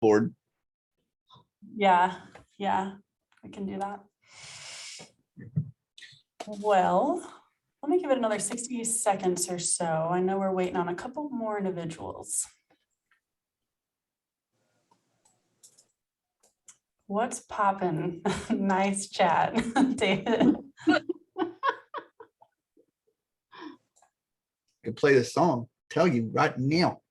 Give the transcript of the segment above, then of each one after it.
board. Yeah, we can do that. Well, let me give it another 60 seconds or so. I know we're waiting on a couple more individuals. What's poppin'? Nice chat, David. Could play the song. Tell you right now.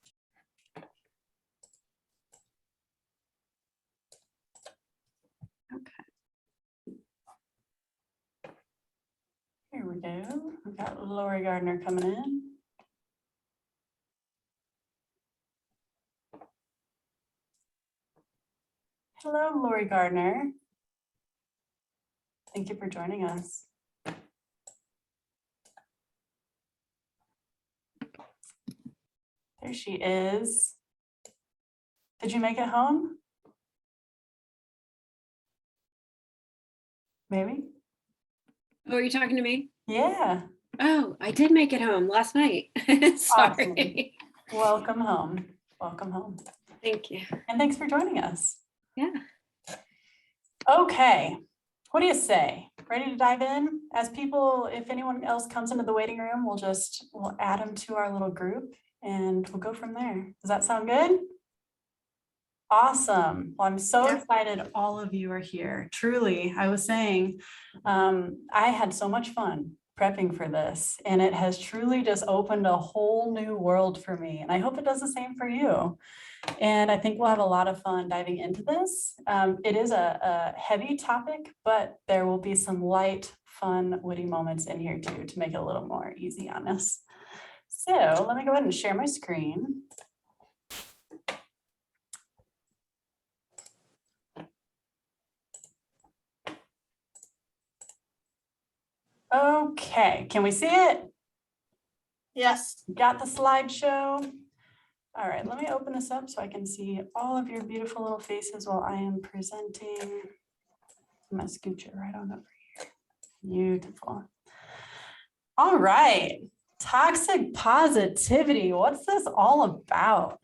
Here we go. We've got Lori Gardner coming in. Hello, Lori Gardner. Thank you for joining us. There she is. Did you make it home? Maybe? Oh, are you talking to me? Yeah. Oh, I did make it home last night. Sorry. Awesome. Welcome home. Welcome home. Thank you. And thanks for joining us. Yeah. Okay. What do you say? Ready to dive in? As people, if anyone else comes into the waiting room, we'll add them to our little group and we'll go from there. Does that sound good? Awesome. Well, I'm so excited all of you are here. Truly, I was saying, I had so much fun prepping for this, and it has truly just opened a whole new world for me. And I hope it does the same for you. And I think we'll have a lot of fun diving into this. It is a heavy topic, but there will be some light, fun, witty moments in here too, to make it a little more easy on us. So let me go ahead and share my screen. Okay, can we see it? Yes. Got the slideshow? All right, let me open this up so I can see all of your beautiful little faces while I am presenting. I'm gonna scooch it right on over here. Beautiful. All right, toxic positivity. What's this all about?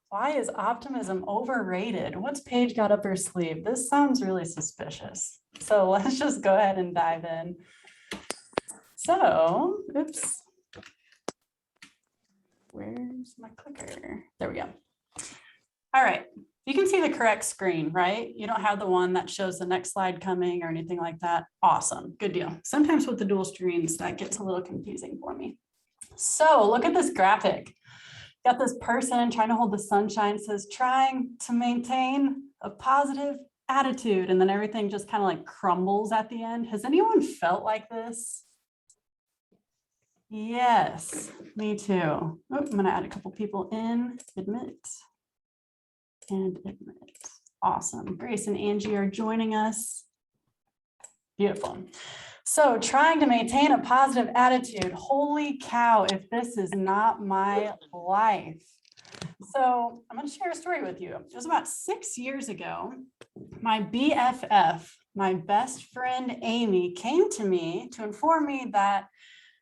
Why is optimism overrated? What's Paige got up her sleeve? This sounds really suspicious. So let's just go ahead and dive in. So, oops. Where's my clicker? There we go. All right, you can see the correct screen, right? You don't have the one that shows the next slide coming or anything like that. Awesome, good deal. Sometimes with the dual screens, that gets a little confusing for me. So look at this graphic. Got this person trying to hold the sunshine. It says trying to maintain a positive attitude, and then everything just kind of like crumbles at the end. Has anyone felt like this? Yes, me too. Oh, I'm gonna add a couple people in. Admit and admit. Awesome. Grace and Angie are joining us. Beautiful. So trying to maintain a positive attitude. Holy cow, if this is not my life. So I'm going to share a story with you. It was about 6 years ago. My BFF, my best friend Amy, came to me to inform me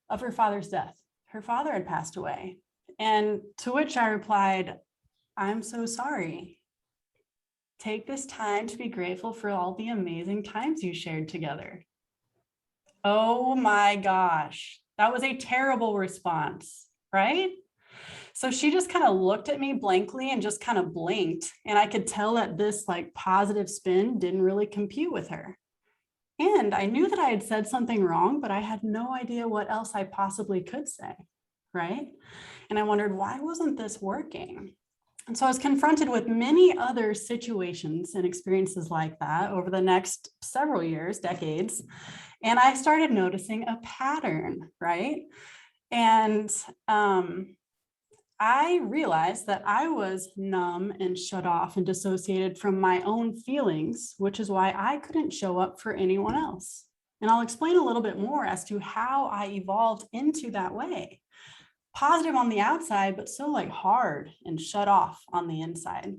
of her father's death. Her father had passed away. And to which I replied, I'm so sorry. Take this time to be grateful for all the amazing times you shared together. Oh my gosh, that was a terrible response, right? So she just kind of looked at me blankly and just kind of blinked. And I could tell that this like positive spin didn't really compute with her. And I knew that I had said something wrong, but I had no idea what else I possibly could say, right? And I wondered, why wasn't this working? And so I was confronted with many other situations and experiences like that over the next several years, decades. And I started noticing a pattern, right? And I realized that I was numb and shut off and dissociated from my own feelings, which is why I couldn't show up for anyone else. And I'll explain a little bit more as to how I evolved into that way. Positive on the outside, but so like hard and shut off on the inside.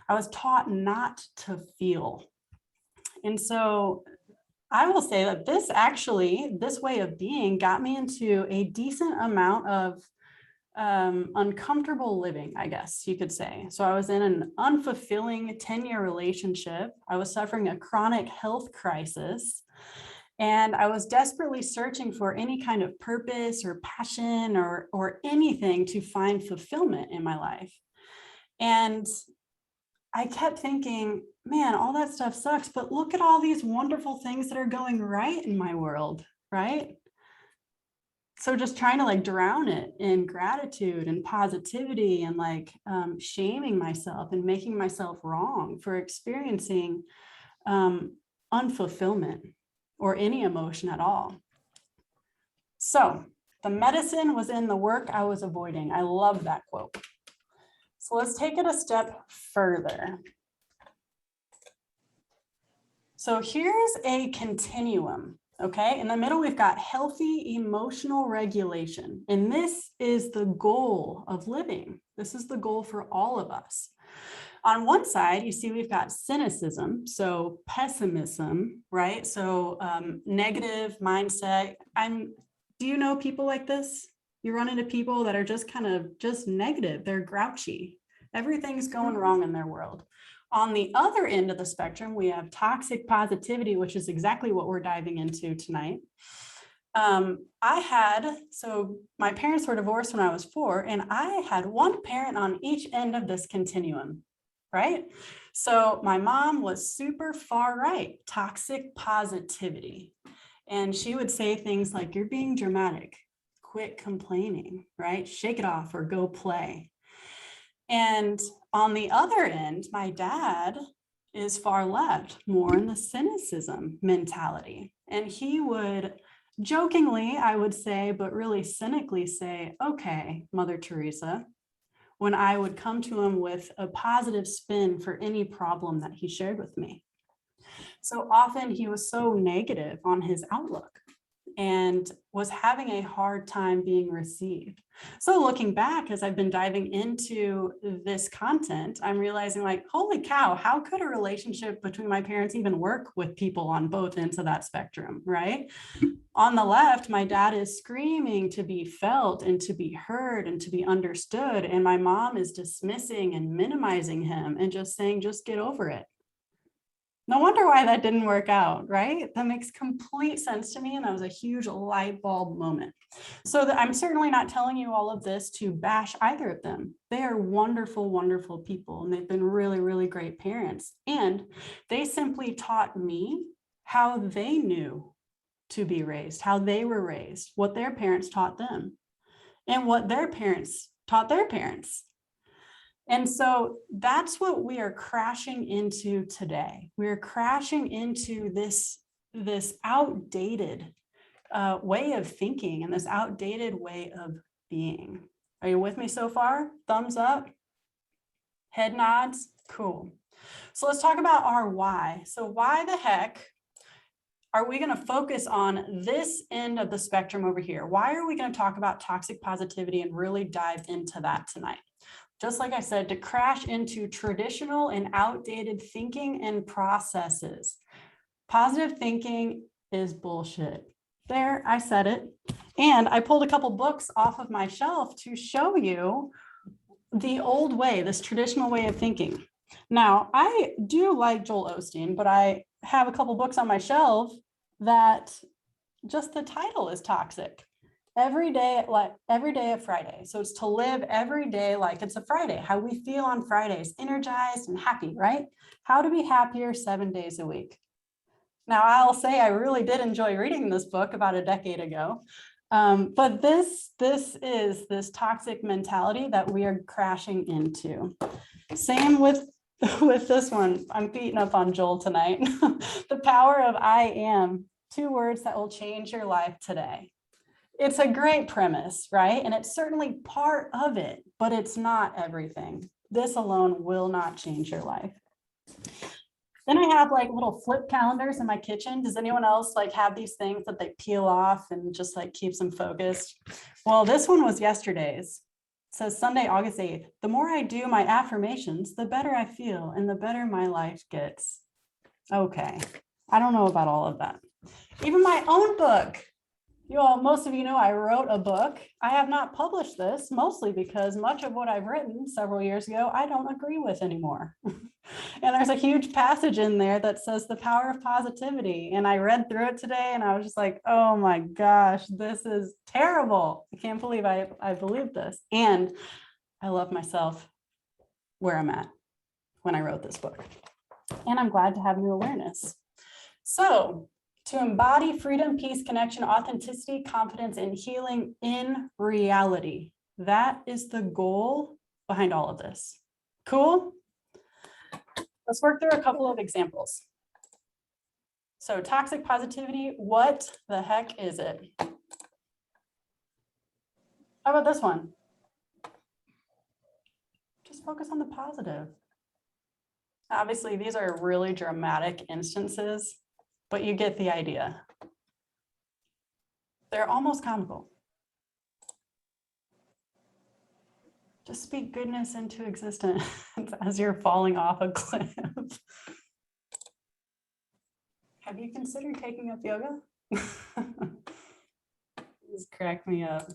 I was taught not to feel. And so I will say that this way of being got me into a decent amount of uncomfortable living, I guess you could say. So I was in an unfulfilling 10-year relationship. I was suffering a chronic health crisis. And I was desperately searching for any kind of purpose or passion or anything to find fulfillment in my life. And I kept thinking, man, all that stuff sucks, but look at all these wonderful things that are going right in my world, right? So just trying to like drown it in gratitude and positivity and like shaming myself and making myself wrong for experiencing unfulfillment or any emotion at all. So the medicine was in the work I was avoiding. I love that quote. So let's take it a step further. So here's a continuum, okay? In the middle, we've got healthy emotional regulation. And this is the goal of living. This is the goal for all of us. On one side, you see we've got cynicism, so pessimism, right? So negative mindset. Do you know people like this? You run into people that are just kind of just negative. They're grouchy. Everything's going wrong in their world. On the other end of the spectrum, we have toxic positivity, which is exactly what we're diving into tonight. So my parents were divorced when I was 4, and I had one parent on each end of this continuum, right? So my mom was super far right, toxic positivity. And she would say things like, you're being dramatic, quit complaining, right? Shake it off or go play. And on the other end, my dad is far left, more in the cynicism mentality. And he would jokingly, I would say, but really cynically say, okay, Mother Teresa, when I would come to him with a positive spin for any problem that he shared with me. So often he was so negative on his outlook and was having a hard time being received. So looking back, as I've been diving into this content, I'm realizing like, holy cow, how could a relationship between my parents even work with people on both ends of that spectrum, right? On the left, my dad is screaming to be felt and to be heard and to be understood. And my mom is dismissing and minimizing him and just saying, just get over it. No wonder why that didn't work out, right? That makes complete sense to me. And that was a huge light bulb moment. So I'm certainly not telling you all of this to bash either of them. They are wonderful, wonderful people. And they've been really, really great parents. And they simply taught me how they knew to be raised, how they were raised, what their parents taught them, and what their parents taught their parents. And so that's what we are crashing into today. We're crashing into this outdated way of thinking and this outdated way of being. Are you with me so far? Thumbs up, head nods, cool. So let's talk about our why. So why the heck are we going to focus on this end of the spectrum over here? Why are we going to talk about toxic positivity and really dive into that tonight? Just like I said, to crash into traditional and outdated thinking and processes. Positive thinking is bullshit. There, I said it. And I pulled a couple books off of my shelf to show you the old way, this traditional way of thinking. Now, I do like Joel Osteen, but I have a couple books on my shelf that just the title is toxic. Every day a Friday. So it's to live every day like it's a Friday, how we feel on Fridays, energized and happy, right? How to be happier 7 days a week. Now, I'll say I really did enjoy reading this book about a decade ago. But this is this toxic mentality that we are crashing into. Same with this one. I'm beating up on Joel tonight. The power of I am, 2 words that will change your life today. It's a great premise, right? And it's certainly part of it, but it's not everything. This alone will not change your life. Then I have like little flip calendars in my kitchen. Does anyone else like have these things that they peel off and just like keeps them focused? Well, this one was yesterday's. It says Sunday, August 8th. The more I do my affirmations, the better I feel and the better my life gets. Okay, I don't know about all of that. Even my own book You all, most of you know I wrote a book. I have not published this, mostly because much of what I've written several years ago, I don't agree with anymore. And there's a huge passage in there that says the power of positivity. And I read through it today and I was just like, oh my gosh, this is terrible. I can't believe I believed this. And I love myself where I'm at when I wrote this book. And I'm glad to have new awareness. So, to embody freedom, peace, connection, authenticity, confidence, and healing in reality. That is the goal behind all of this. Cool? Let's work through a couple of examples. So toxic positivity, what the heck is it? How about this one? Just focus on the positive. Obviously, these are really dramatic instances, but you get the idea. They're almost comical. Just speak goodness into existence as you're falling off a cliff. Have you considered taking up yoga? This cracked me up.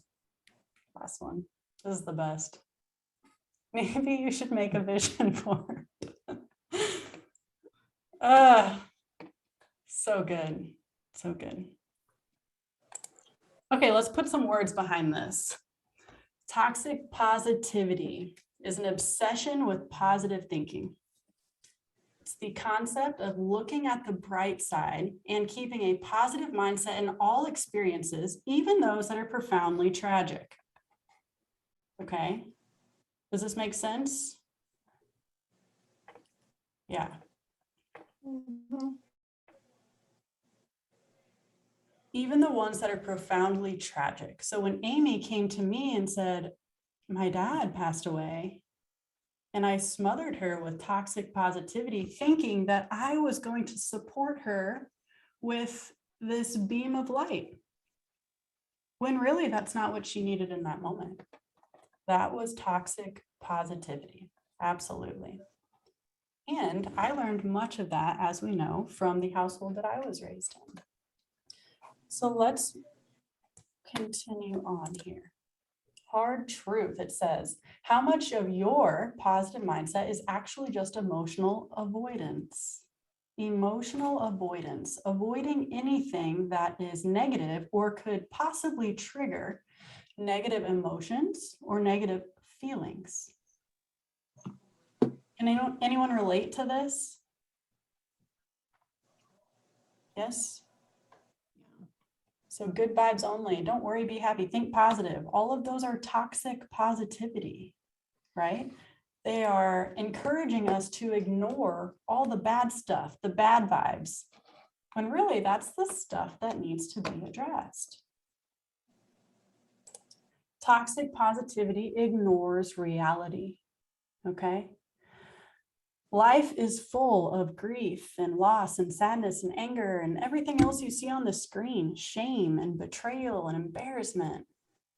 Last one. This is the best. Maybe you should make a vision board. So good. So good. Okay, let's put some words behind this. Toxic positivity is an obsession with positive thinking. It's the concept of looking at the bright side and keeping a positive mindset in all experiences, even those that are profoundly tragic. Okay, does this make sense? Yeah. Even the ones that are profoundly tragic. So when Amy came to me and said, my dad passed away, and I smothered her with toxic positivity, thinking that I was going to support her with this beam of light, when really that's not what she needed in that moment. That was toxic positivity, absolutely. And I learned much of that, as we know, from the household that I was raised in. So let's continue on here. Hard truth, it says, how much of your positive mindset is actually just emotional avoidance? Emotional avoidance, avoiding anything that is negative or could possibly trigger negative emotions or negative feelings. Can anyone relate to this? Yes? So good vibes only. Don't worry, be happy, think positive. All of those are toxic positivity, right? They are encouraging us to ignore all the bad stuff, the bad vibes, when really that's the stuff that needs to be addressed. Toxic positivity ignores reality, okay? Life is full of grief and loss and sadness and anger and everything else you see on the screen, shame and betrayal and embarrassment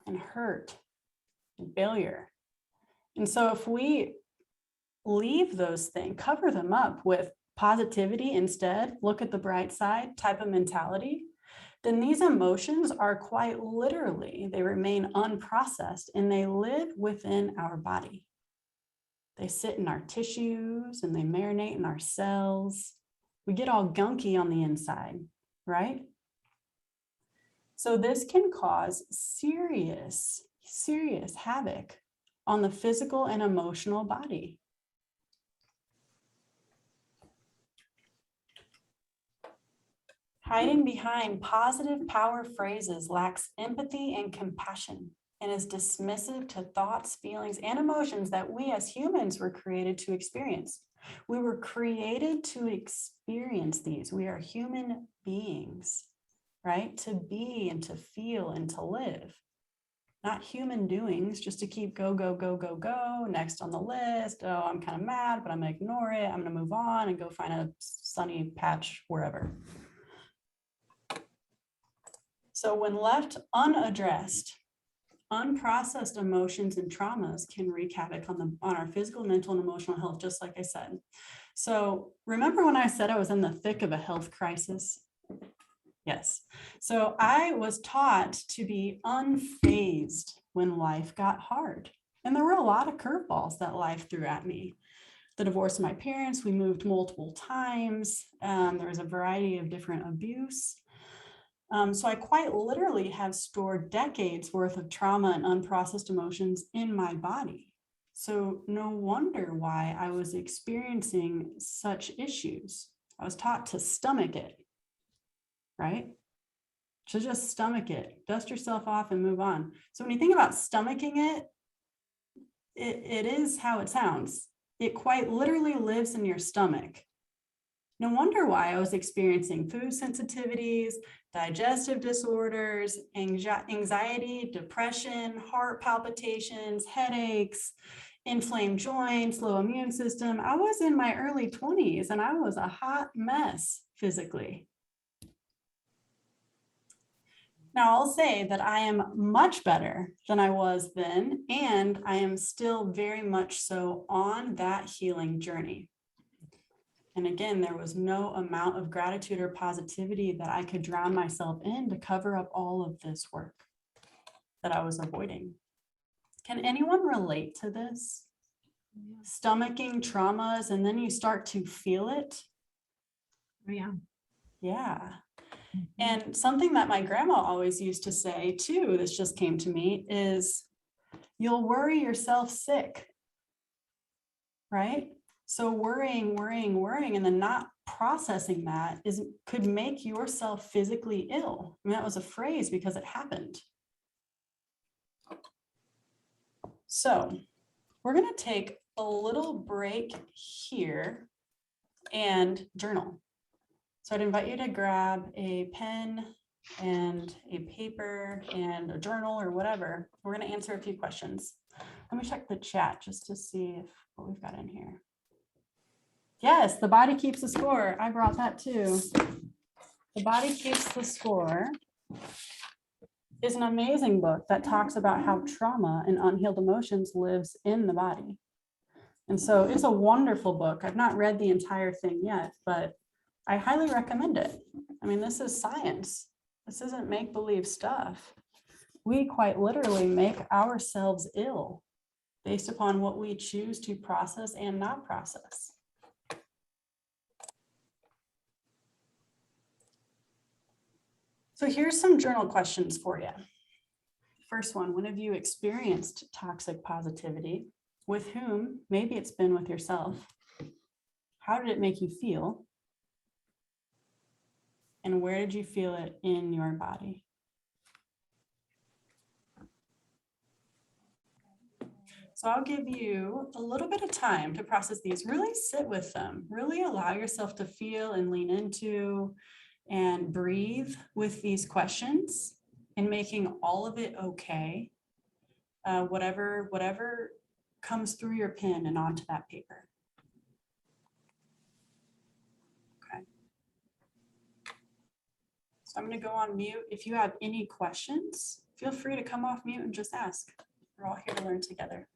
and hurt and failure. And so if we leave those things, cover them up with positivity instead, look at the bright side type of mentality, then these emotions are quite literally, they remain unprocessed and they live within our body. They sit in our tissues and they marinate in our cells. We get all gunky on the inside, right? So this can cause serious havoc on the physical and emotional body. Hiding behind positive power phrases lacks empathy and compassion and is dismissive to thoughts, feelings, and emotions that we as humans were created to experience. We were created to experience these. We are human beings, right? To be and to feel and to live. Not human doings, just to keep go, go, go, go, go, next on the list. Oh, I'm kind of mad, but I'm gonna ignore it. I'm gonna move on and go find a sunny patch wherever. So when left unaddressed, unprocessed emotions and traumas can wreak havoc on our physical, mental, and emotional health, just like I said. So remember when I said I was in the thick of a health crisis? Yes. So I was taught to be unfazed when life got hard. And there were a lot of curveballs that life threw at me. The divorce of my parents, we moved multiple times. There was a variety of different abuse. So I quite literally have stored decades worth of trauma and unprocessed emotions in my body. So no wonder why I was experiencing such issues. I was taught to stomach it, right? To just stomach it, dust yourself off and move on. So when you think about stomaching it, it is how it sounds. It quite literally lives in your stomach. No wonder why I was experiencing food sensitivities, digestive disorders, anxiety, depression, heart palpitations, headaches, inflamed joints, low immune system. I was in my early 20s and I was a hot mess physically. Now I'll say that I am much better than I was then, and I am still very much so on that healing journey. And again, there was no amount of gratitude or positivity that I could drown myself in to cover up all of this work that I was avoiding. Can anyone relate to this? Stomaching traumas, and then you start to feel it. Oh, yeah. Yeah. And something that my grandma always used to say too, this just came to me, is you'll worry yourself sick, right? So worrying, and then not processing that could make yourself physically ill. I mean, that was a phrase because it happened. So we're going to take a little break here and journal. So I'd invite you to grab a pen and a paper and a journal or whatever. We're going to answer a few questions. Let me check the chat just to see what we've got in here. Yes, The Body Keeps the Score. I brought that too. The Body Keeps the Score is an amazing book that talks about how trauma and unhealed emotions lives in the body. And so it's a wonderful book. I've not read the entire thing yet, but I highly recommend it. I mean, this is science. This isn't make-believe stuff. We quite literally make ourselves ill based upon what we choose to process and not process. So here's some journal questions for you. First one, when have you experienced toxic positivity? With whom? Maybe it's been with yourself. How did it make you feel? And where did you feel it in your body? So I'll give you a little bit of time to process these. Really sit with them. Really allow yourself to feel and lean into and breathe with these questions and making all of it okay. Whatever comes through your pen and onto that paper. Okay. So I'm going to go on mute. If you have any questions, feel free to come off mute and just ask. We're all here to learn together.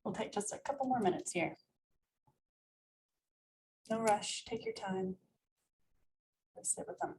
We'll take just a couple more minutes here. No rush, take your time. Let's sit with them.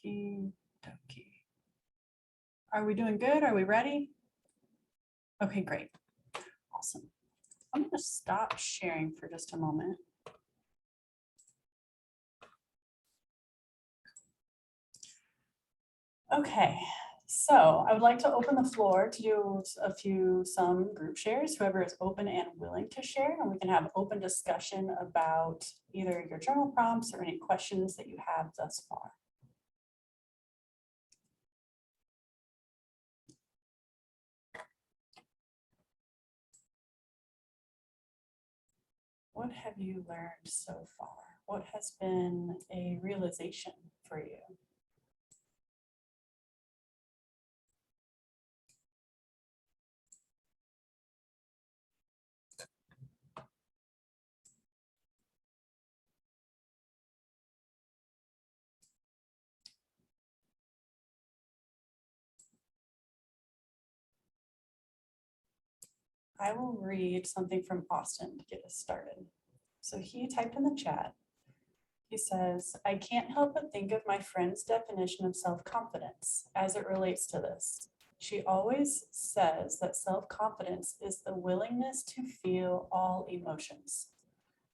Okie dokie. Are we doing good? Are we ready? Okay, great. Awesome. I'm going to stop sharing for just a moment. Okay, so I would like to open the floor to do some group shares, whoever is open and willing to share, and we can have open discussion about either your journal prompts or any questions that you have thus far. What have you learned so far? What has been a realization for you? I will read something from Austin to get us started. So he typed in the chat. He says, I can't help but think of my friend's definition of self-confidence as it relates to this. She always says that self-confidence is the willingness to feel all emotions.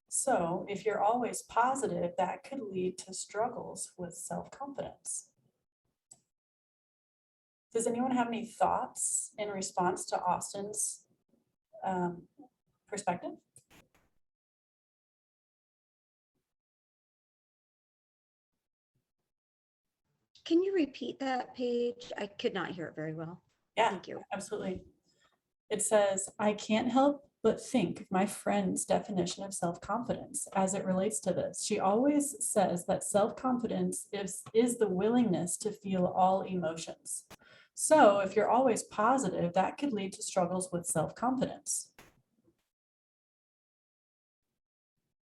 So if you're always positive, that could lead to struggles with self-confidence. Does anyone have any thoughts in response to Austin's perspective? Can you repeat that, Paige? I could not hear it very well. Yeah, Thank you. absolutely. It says, I can't help but think of my friend's definition of self-confidence as it relates to this. She always says that self-confidence is the willingness to feel all emotions. So if you're always positive, that could lead to struggles with self-confidence.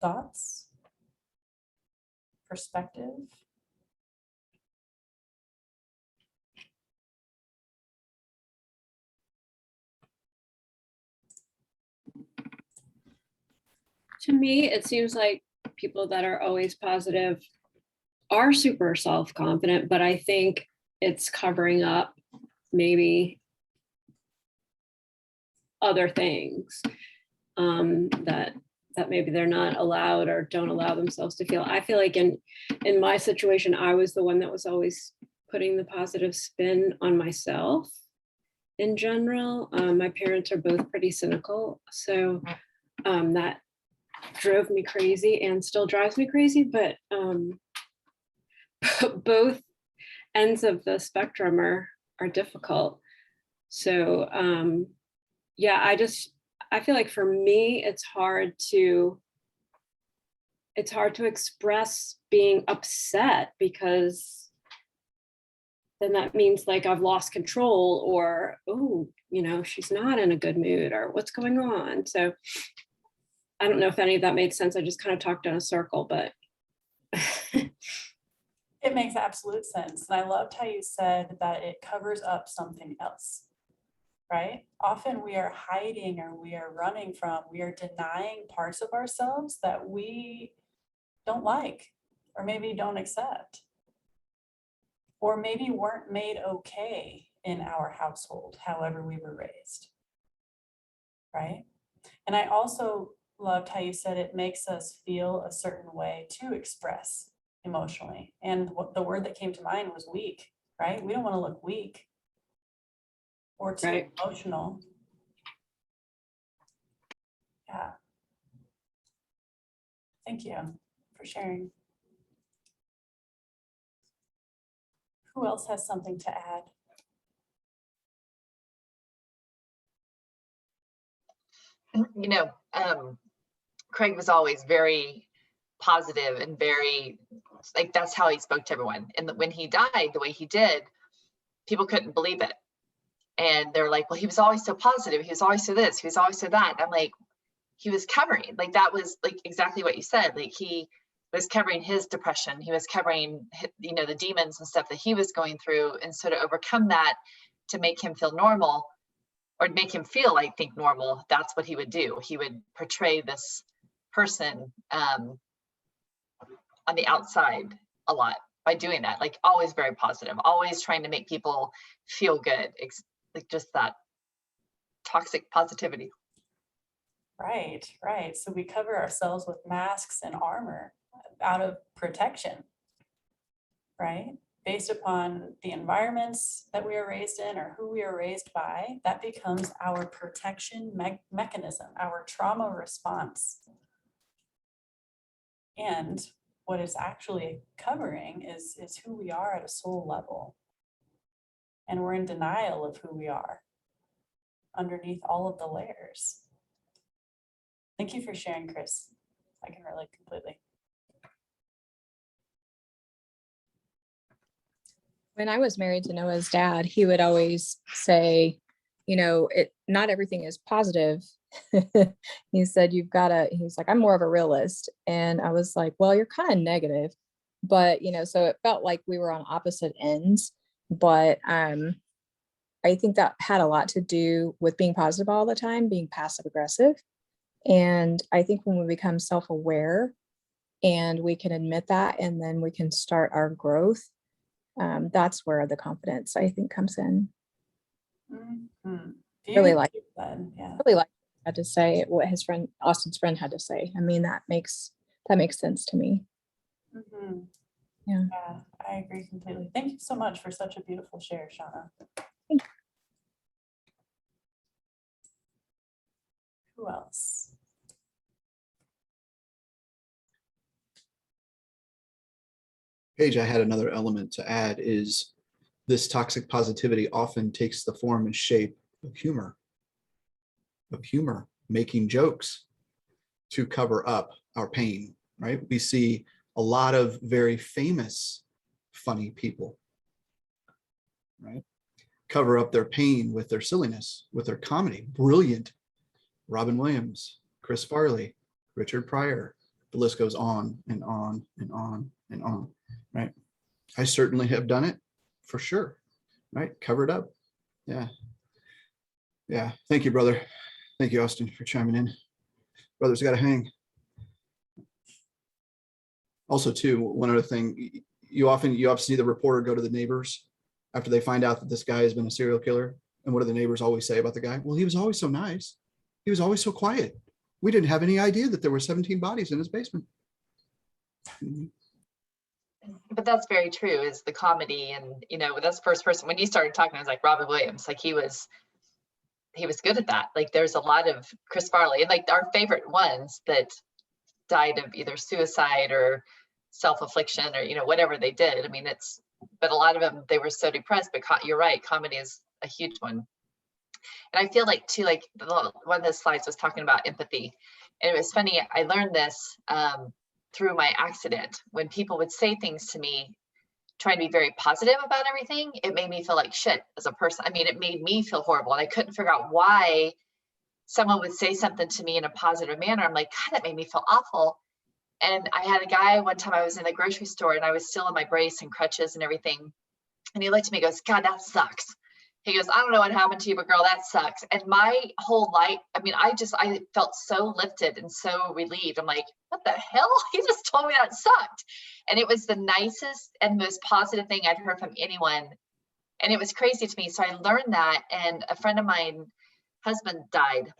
Thoughts? Perspective? To me, it seems like people that are always positive are super self-confident, but I think it's covering up maybe other things that maybe they're not allowed or don't allow themselves to feel. I feel like in my situation, I was the one that was always putting the positive spin on myself in general. My parents are both pretty cynical, so that drove me crazy and still drives me crazy, but both ends of the spectrum are difficult. So yeah, I feel like for me it's hard to express being upset, because then that means like I've lost control, or oh, she's not in a good mood, or what's going on. So I don't know if any of that made sense. I just kind of talked in a circle, but It makes absolute sense. And I loved how you said that it covers up something else. right? Often we are hiding or we are running from, we are denying parts of ourselves that we don't like or maybe don't accept or maybe weren't made okay in our household, however we were raised, right? And I also loved how you said it makes us feel a certain way to express emotionally. And what the word that came to mind was weak, right? We don't want to look weak or too Right. emotional. Yeah. Thank you for sharing. Who else has something to add? You know, Craig was always very positive and very, like, that's how he spoke to everyone. And when he died the way he did, people couldn't believe it. And they're like, well, he was always so positive. He was always so this, he was always so that. And I'm like, he was covering, like, that was like exactly what you said. Like, he was covering his depression. He was covering, you know, the demons and stuff that he was going through. And so to overcome that, to make him feel normal, or make him feel, I think, normal, that's what he would do. He would portray this person on the outside a lot by doing that, like always very positive, always trying to make people feel good, like just that toxic positivity. Right, right. So we cover ourselves with masks and armor out of protection, right? Based upon the environments that we are raised in or who we are raised by, that becomes our protection mechanism, our trauma response. And what it's actually covering is who we are at a soul level. And we're in denial of who we are underneath all of the layers. Thank you for sharing, Chris. I can relate completely. When I was married to Noah's dad, he would always say, you know, not everything is positive. He said, he's like, I'm more of a realist. And I was like, well, you're kind of negative. But, you know, so it felt like we were on opposite ends. But I think that had a lot to do with being positive all the time, being passive aggressive. And I think when we become self-aware and we can admit that, and then we can start our growth, that's where the confidence, I think, comes in. Mm-hmm. Really like yeah. Really like had to say what his friend, Austin's friend, had to say. I mean, that makes sense to me. Mm-hmm. Yeah. Yeah, I agree completely. Thank you so much for such a beautiful share, Shauna. Who else? Paige, I had another element to add is this toxic positivity often takes the form and shape of humor, making jokes to cover up our pain, right? We see a lot of very famous, funny people, right? Cover up their pain with their silliness, with their comedy. Brilliant. Robin Williams, Chris Farley, Richard Pryor. The list goes on and on and on and on, right? I certainly have done it for sure, right? Covered up. Yeah. Yeah. Thank you, brother. Thank you, Austin, for chiming in. Brothers got to hang. Also, too, one other thing, you often see the reporter go to the neighbors after they find out that this guy has been a serial killer. And what do the neighbors always say about the guy? Well, he was always so nice. He was always so quiet. We didn't have any idea that there were 17 bodies in his basement. But that's very true, is the comedy. And, you know, that's the first person, when you started talking, I was like, Robin Williams, like he was good at that. Like there's a lot of Chris Farley, and like our favorite ones that died of either suicide or self-affliction or, you know, whatever they did. I mean, but a lot of them, they were so depressed, but you're right, comedy is a huge one. And I feel like too, like one of the slides was talking about empathy. And it was funny, I learned this through my accident. When people would say things to me, trying to be very positive about everything, it made me feel like shit as a person. I mean, it made me feel horrible. And I couldn't figure out why someone would say something to me in a positive manner. I'm like, God, that made me feel awful. And I had a guy one time, I was in the grocery store and I was still in my brace and crutches and everything. And he looked at me and goes, God, that sucks. He goes, I don't know what happened to you, but girl, that sucks. And my whole life, I mean, I felt so lifted and so relieved. I'm like, what the hell? He just told me that sucked. And it was the nicest and most positive thing I'd heard from anyone. And it was crazy to me. So I learned that, and a friend of mine, husband died,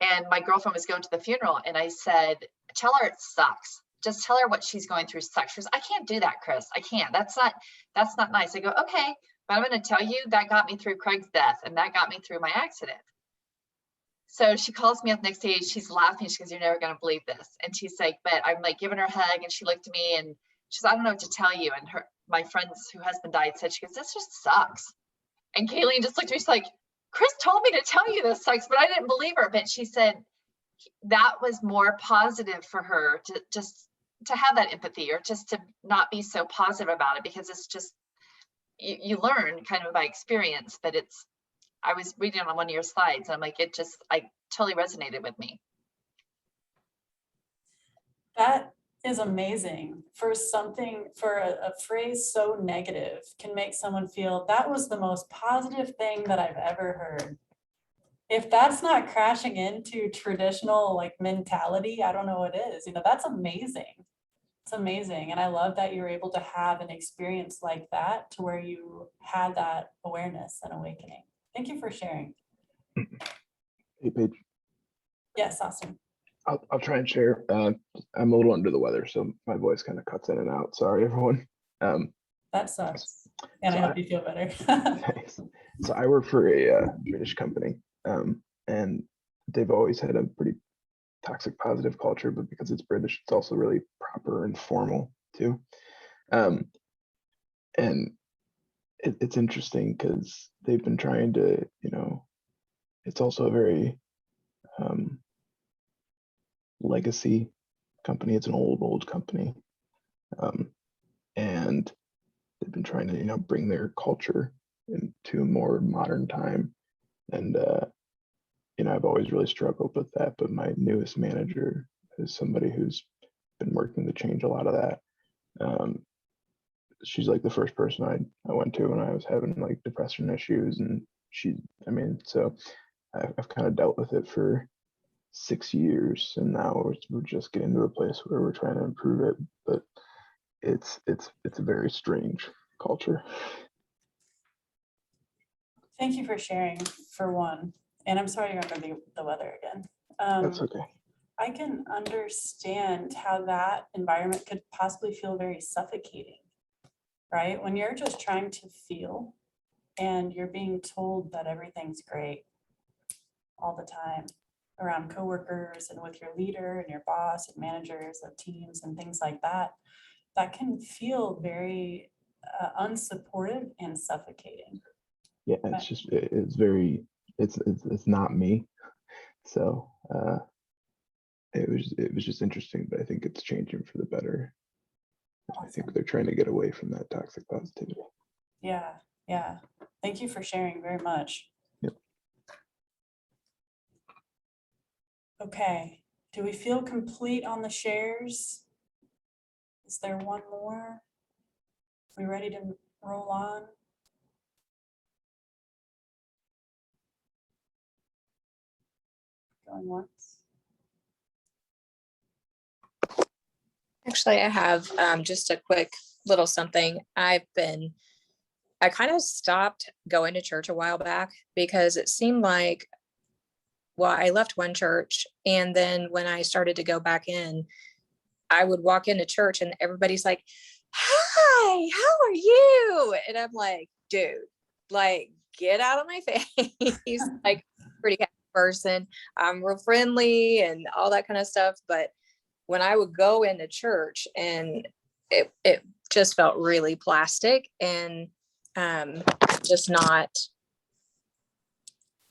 and my girlfriend was going to the funeral, and I said, tell her it sucks. Just tell her what she's going through sucks. She goes, I can't do that, Chris. I can't. That's not nice. I go, okay, but I'm going to tell you that got me through Craig's death, and that got me through my accident. So she calls me up next day. She's laughing. She goes, you're never going to believe this. And she's like, but I'm like giving her a hug, and she looked at me and she says, I don't know what to tell you. And my friend's who husband died said, she goes, this just sucks. And Kayleen just looked at me, she's like, Chris told me to tell you this sucks, but I didn't believe her. But she said that was more positive for her to just to have that empathy, or just to not be so positive about it, because it's just, you learn kind of by experience. But I was reading on one of your slides, and I'm like, I totally resonated with me. That is amazing. For a phrase so negative can make someone feel that was the most positive thing that I've ever heard. If that's not crashing into traditional like mentality, I don't know what is. That's amazing. It's amazing. And I love that you're able to have an experience like that, to where you had that awareness and awakening. Thank you for sharing. Hey, Paige. Yes, Austin. I'll try and share. I'm a little under the weather, so my voice kind of cuts in and out. Sorry, everyone. That sucks. And so I hope you feel better. Thanks. So I work for a British company, and they've always had a pretty toxic positive culture, but because it's British, it's also really proper and formal too. And it's interesting because they've been trying to, it's also a very legacy company. It's an old company, and they've been trying to bring their culture into a more modern time. And I've always really struggled with that, but my newest manager is somebody who's been working to change a lot of that. She's like the first person I went to when I was having like depression issues, and so I've kind of dealt with it for 6 years, and now we're just getting to a place where we're trying to improve it, but it's a very strange culture. Thank you for sharing, for one. And I'm sorry you're under the weather again. That's okay. I can understand how that environment could possibly feel very suffocating, right? When you're just trying to feel and you're being told that everything's great all the time around coworkers and with your leader and your boss and managers of teams and things like that, that can feel very unsupportive and suffocating. Yeah, it's just it's not me. So it was just interesting, but I think it's changing for the better. I think they're trying to get away from that toxic positivity. Yeah. Thank you for sharing very much. Yep. Okay, do we feel complete on the shares? Is there one more? We ready to roll on? Going once. Actually, I have just a quick little something. I kind of stopped going to church a while back because it seemed like, well, I left one church, and then when I started to go back in, I would walk into church and everybody's like, hi, how are you? And I'm like, dude, like, get out of my face. Like, pretty happy person. I'm real friendly and all that kind of stuff. But when I would go into church, and it just felt really plastic and just not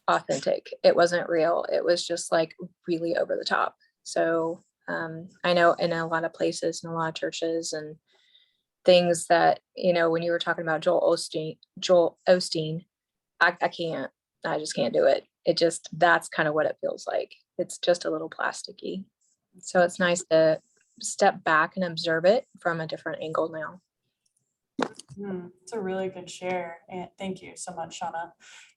authentic. It wasn't real. It was just like really over the top. So I know in a lot of places, in a lot of churches and things that, when you were talking about Joel Osteen, I just can't do it. That's kind of what it feels like. It's just a little plasticky. So it's nice to step back and observe it from a different angle now. It's a really good share. And thank you so much, Shauna.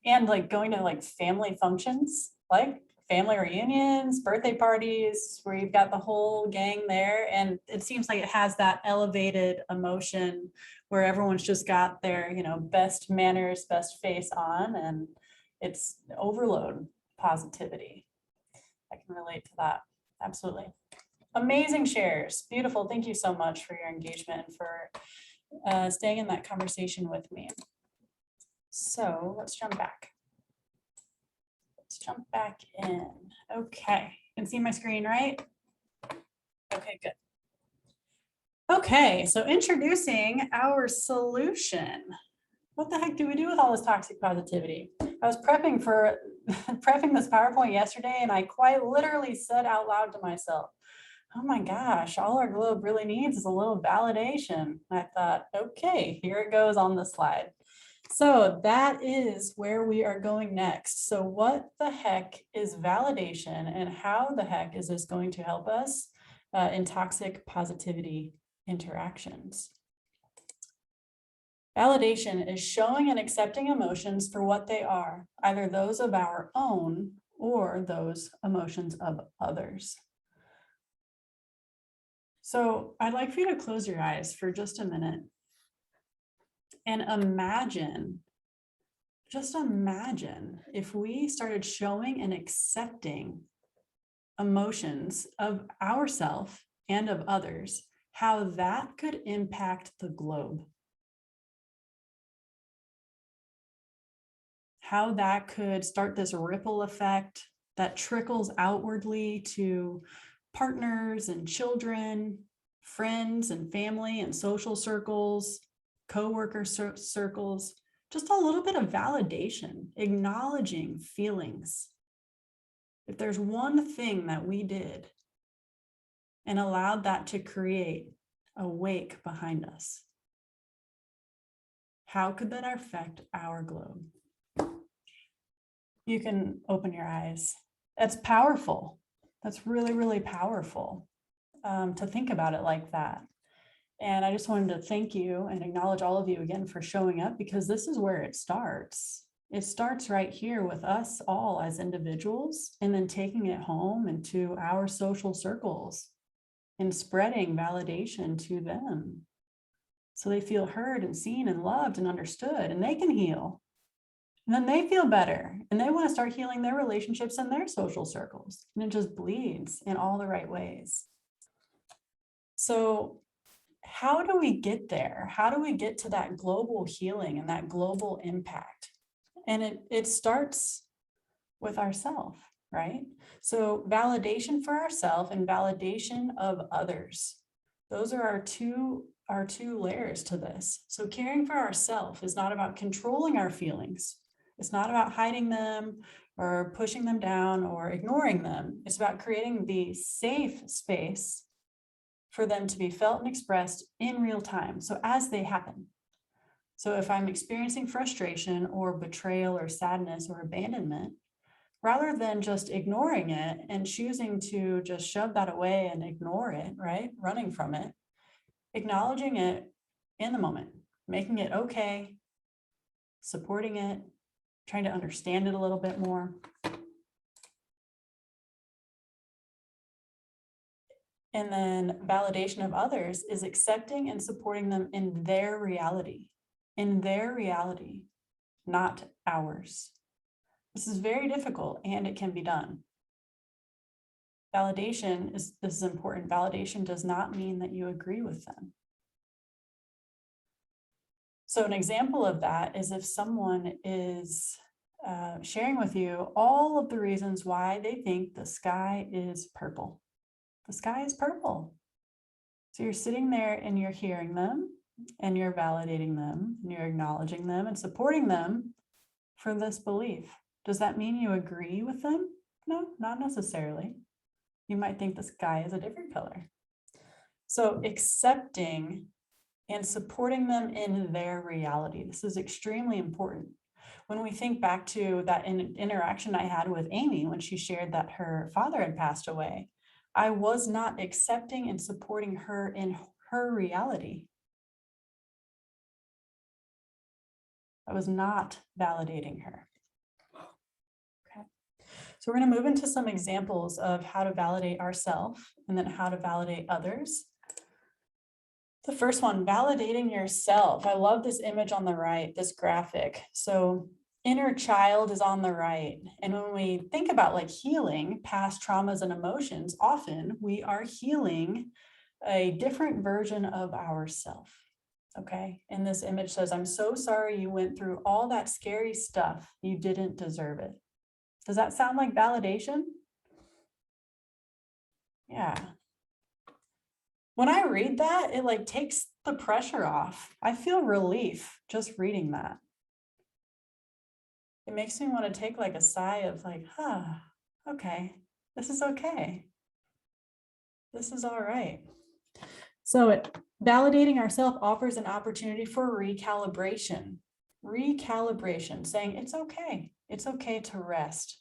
And like going to like family functions, like family reunions, birthday parties, where you've got the whole gang there. And it seems like it has that elevated emotion where everyone's just got their, best manners, best face on, and it's overload positivity. I can relate to that. Absolutely. Amazing shares. Beautiful. Thank you so much for your engagement and for staying in that conversation with me. So let's jump back. Let's jump back in. Okay, you can see my screen, right? Okay, good. Okay, so introducing our solution. What the heck do we do with all this toxic positivity? I was prepping for prepping this PowerPoint yesterday, and I quite literally said out loud to myself, oh my gosh, all our globe really needs is a little validation. I thought, okay, here it goes on the slide. So that is where we are going next. So what the heck is validation, and how the heck is this going to help us in toxic positivity interactions? Validation is showing and accepting emotions for what they are, either those of our own or those emotions of others. So I'd like for you to close your eyes for just a minute and imagine, just imagine if we started showing and accepting emotions of ourselves and of others, how that could impact the globe. How that could start this ripple effect that trickles outwardly to partners and children, friends and family and social circles, co-worker circles, just a little bit of validation, acknowledging feelings. If there's one thing that we did and allowed that to create a wake behind us, how could that affect our globe? You can open your eyes. That's powerful. That's really, really powerful to think about it like that. And I just wanted to thank you and acknowledge all of you again for showing up, because this is where it starts. It starts right here with us all as individuals, and then taking it home into our social circles and spreading validation to them so they feel heard and seen and loved and understood, and they can heal. And then they feel better and they want to start healing their relationships and their social circles. And it just bleeds in all the right ways. So how do we get there? How do we get to that global healing and that global impact? And it starts with ourselves, right? So validation for ourselves and validation of others. Those are our two layers to this. So caring for ourselves is not about controlling our feelings. It's not about hiding them or pushing them down or ignoring them. It's about creating the safe space for them to be felt and expressed in real time. So as they happen. So if I'm experiencing frustration or betrayal or sadness or abandonment, rather than just ignoring it and choosing to just shove that away and ignore it, right? Running from it, acknowledging it in the moment, making it okay, supporting it, trying to understand it a little bit more. And then validation of others is accepting and supporting them in their reality, not ours. This is very difficult, and it can be done. Validation this is important. Validation does not mean that you agree with them. So an example of that is if someone is sharing with you all of the reasons why they think the sky is purple. The sky is purple. So you're sitting there and you're hearing them and you're validating them and you're acknowledging them and supporting them for this belief. Does that mean you agree with them? No, not necessarily. You might think the sky is a different color. So accepting and supporting them in their reality. This is extremely important. When we think back to that interaction I had with Amy when she shared that her father had passed away, I was not accepting and supporting her in her reality. I was not validating her. Okay. So we're going to move into some examples of how to validate ourselves and then how to validate others. The first one, validating yourself. I love this image on the right, this graphic. So inner child is on the right. And when we think about like healing past traumas and emotions, often we are healing a different version of ourself. Okay. And this image says, I'm so sorry you went through all that scary stuff. You didn't deserve it. Does that sound like validation? Yeah. When I read that, it like takes the pressure off. I feel relief just reading that. It makes me want to take like a sigh of like, okay, this is okay. This is all right. So validating ourselves offers an opportunity for recalibration. Recalibration, saying it's okay. It's okay to rest.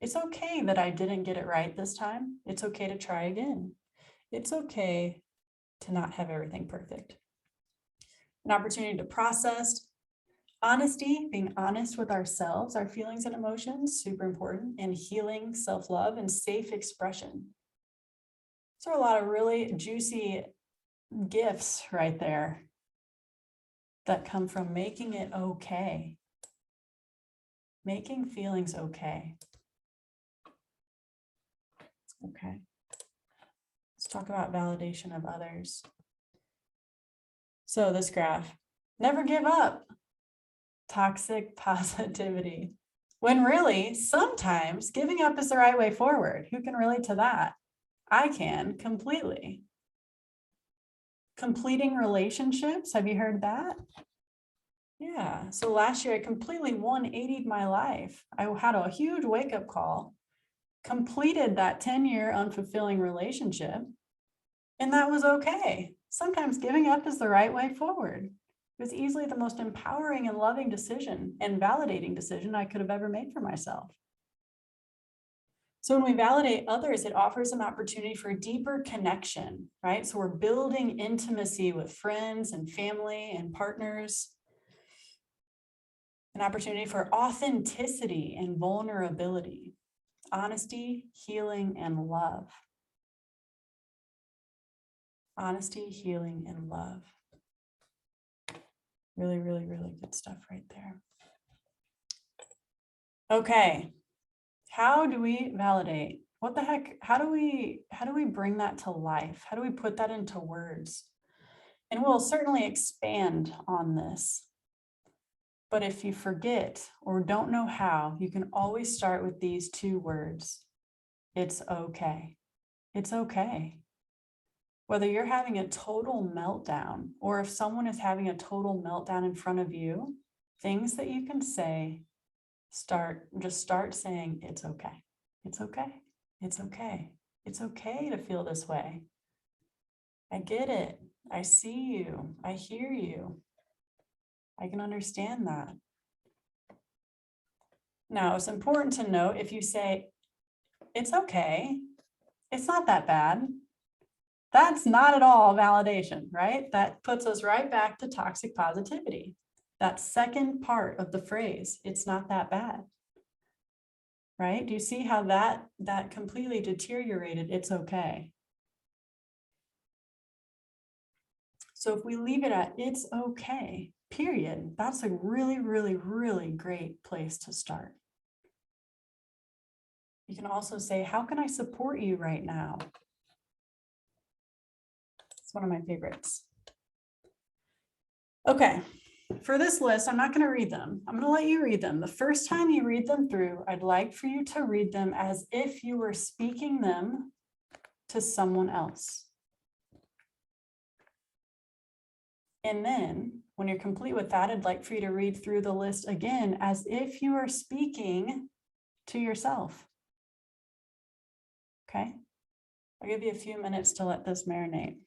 It's okay that I didn't get it right this time. It's okay to try again. It's okay to not have everything perfect. An opportunity to process. Honesty, being honest with ourselves, our feelings and emotions, super important, and healing, self-love, and safe expression. So a lot of really juicy gifts right there that come from making it okay. Making feelings okay. Okay. Let's talk about validation of others. So this graph, never give up. Toxic positivity. When really, sometimes giving up is the right way forward. Who can relate to that? I can completely. Completing relationships. Have you heard that? Yeah. So last year I completely 180'd my life. I had a huge wake-up call, completed that 10-year unfulfilling relationship, and that was okay. Sometimes giving up is the right way forward. It was easily the most empowering and loving decision and validating decision I could have ever made for myself. So when we validate others, it offers an opportunity for deeper connection, right? So we're building intimacy with friends and family and partners. An opportunity for authenticity and vulnerability, honesty, healing, and love. Honesty, healing, and love. Really, really, really good stuff right there. Okay. How do we validate? What the heck? How do we bring that to life? How do we put that into words? And we'll certainly expand on this. But if you forget or don't know how, you can always start with these two words. It's okay. It's okay. Whether you're having a total meltdown or if someone is having a total meltdown in front of you, things that you can say, just start saying, it's okay. It's okay. It's okay. It's okay to feel this way. I get it. I see you. I hear you. I can understand that. Now, it's important to note if you say, it's okay, it's not that bad, that's not at all validation, right? That puts us right back to toxic positivity. That second part of the phrase, it's not that bad. Right? Do you see how that completely deteriorated? It's okay. So if we leave it at it's okay, period, that's a really, really, really great place to start. You can also say, how can I support you right now? It's one of my favorites. Okay, for this list, I'm not going to read them. I'm going to let you read them. The first time you read them through, I'd like for you to read them as if you were speaking them to someone else. And then when you're complete with that, I'd like for you to read through the list again as if you are speaking to yourself. Okay, I'll give you a few minutes to let this marinate.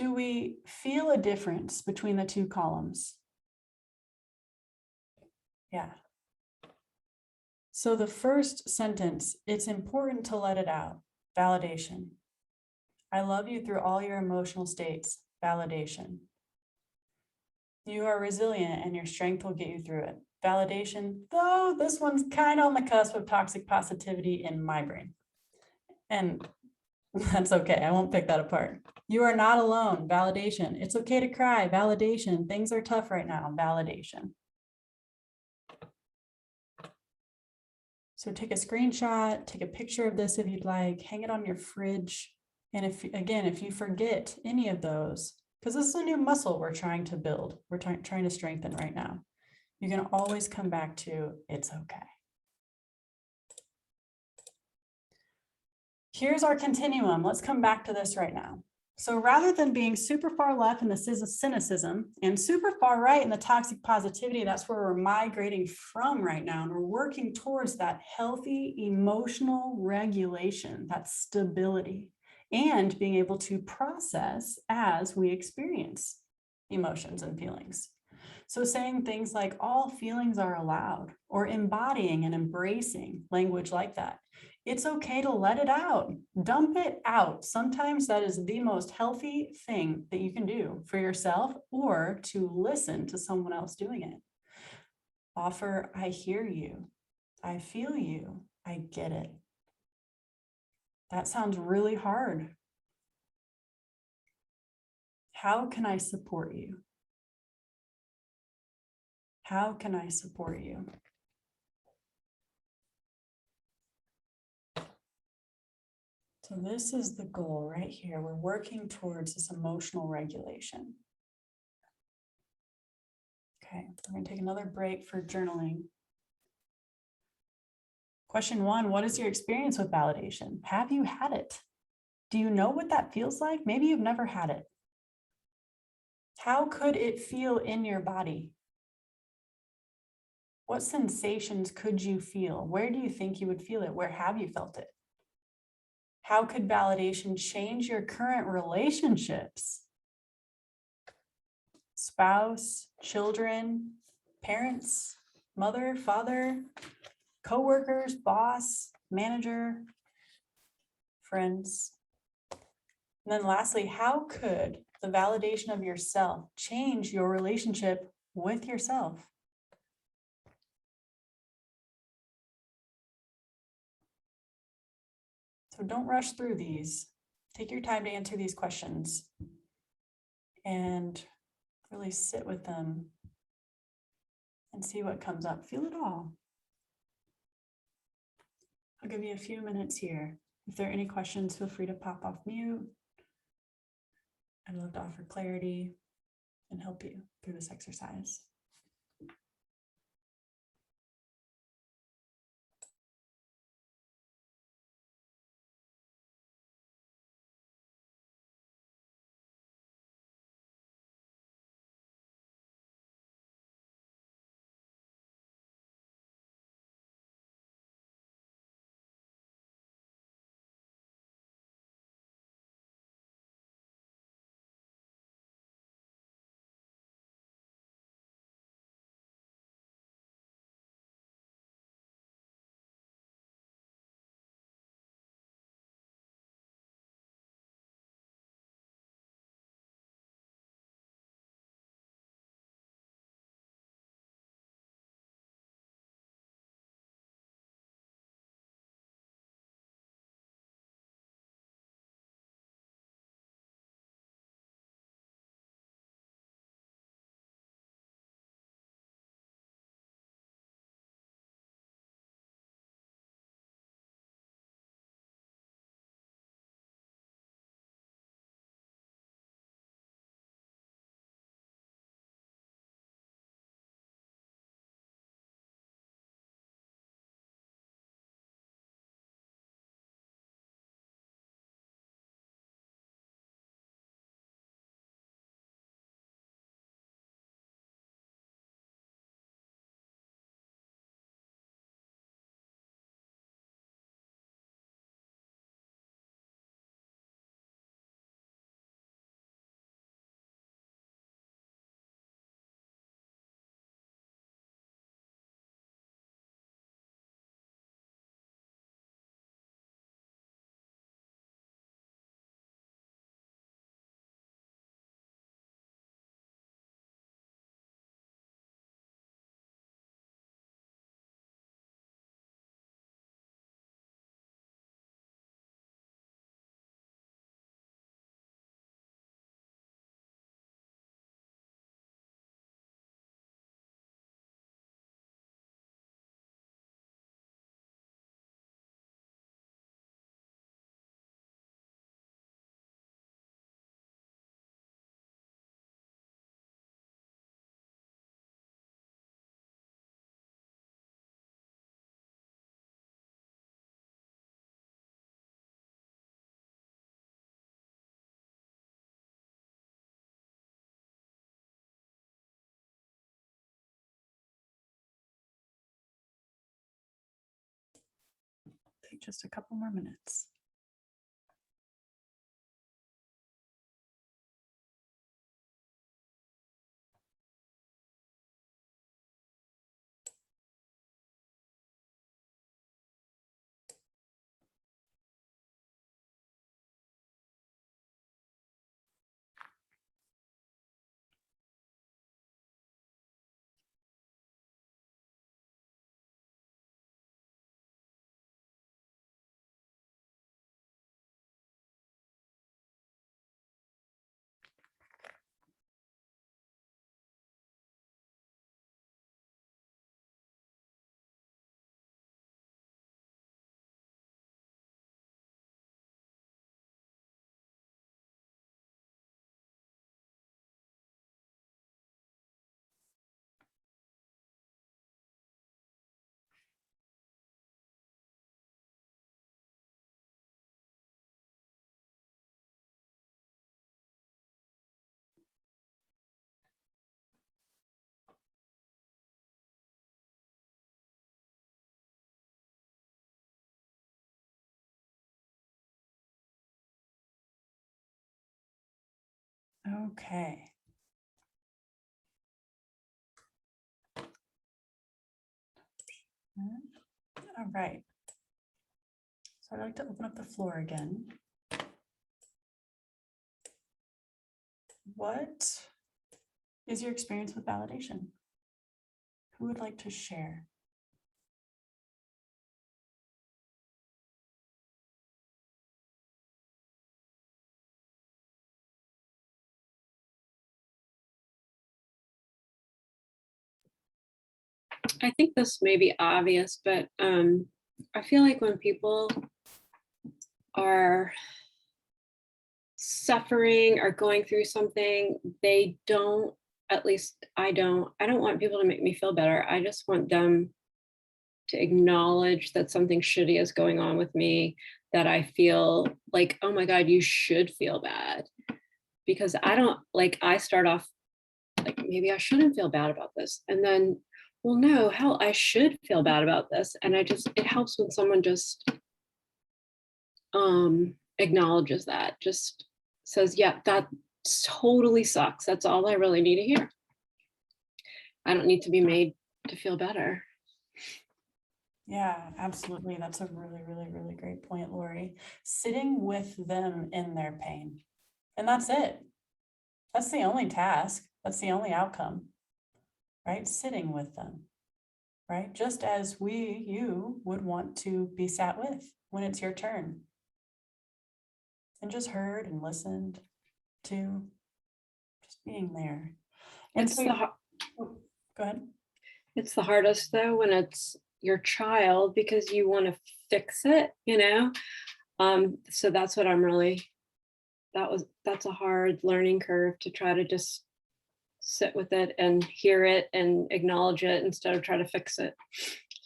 Do we feel a difference between the two columns? Yeah. So the first sentence, it's important to let it out. Validation. I love you through all your emotional states. Validation. You are resilient and your strength will get you through it. Validation, though this one's kind of on the cusp of toxic positivity in my brain. And that's okay. I won't pick that apart. You are not alone. Validation. It's okay to cry. Validation. Things are tough right now. Validation. So take a screenshot, take a picture of this if you'd like, hang it on your fridge. And if you forget any of those, because this is a new muscle we're trying to build, we're trying to strengthen right now, you can always come back to it's okay. Here's our continuum. Let's come back to this right now. So rather than being super far left in the cynicism and super far right in the toxic positivity, that's where we're migrating from right now. And we're working towards that healthy emotional regulation, that stability, and being able to process as we experience emotions and feelings. So saying things like all feelings are allowed, or embodying and embracing language like that. It's okay to let it out, dump it out. Sometimes that is the most healthy thing that you can do for yourself or to listen to someone else doing it. Offer, I hear you, I feel you, I get it. That sounds really hard. How can I support you? How can I support you? So this is the goal right here. We're working towards this emotional regulation. Okay, we're going to take another break for journaling. Question 1, what is your experience with validation? Have you had it? Do you know what that feels like? Maybe you've never had it. How could it feel in your body? What sensations could you feel? Where do you think you would feel it? Where have you felt it? How could validation change your current relationships? Spouse, children, parents, mother, father, coworkers, boss, manager, friends. And then lastly, how could the validation of yourself change your relationship with yourself? So don't rush through these. Take your time to answer these questions and really sit with them and see what comes up. Feel it all. I'll give you a few minutes here. If there are any questions, feel free to pop off mute. I'd love to offer clarity and help you through this exercise. wait just a couple more minutes. Okay. All right. So I'd like to open up the floor again. What is your experience with validation? Who would like to share? I think this may be obvious, but I feel like when people are suffering or going through something, they don't, at least I don't want people to make me feel better. I just want them to acknowledge that something shitty is going on with me, that I feel like, oh my God, you should feel bad. Because I don't, like, I start off like, maybe I shouldn't feel bad about this. And then, well, no, hell, I should feel bad about this. And it helps when someone just acknowledges that, just says, yeah, that totally sucks. That's all I really need to hear. I don't need to be made to feel better. Yeah, absolutely. That's a really, really, really great point, Lori. Sitting with them in their pain. And that's it. That's the only task. That's the only outcome, right? Sitting with them, right? Just as you would want to be sat with when it's your turn. And just heard and listened to, just being there. And It's so, go ahead. It's the hardest though when it's your child, because you want to fix it, you know? So that's what I'm really, that's a hard learning curve, to try to just sit with it and hear it and acknowledge it instead of try to fix it.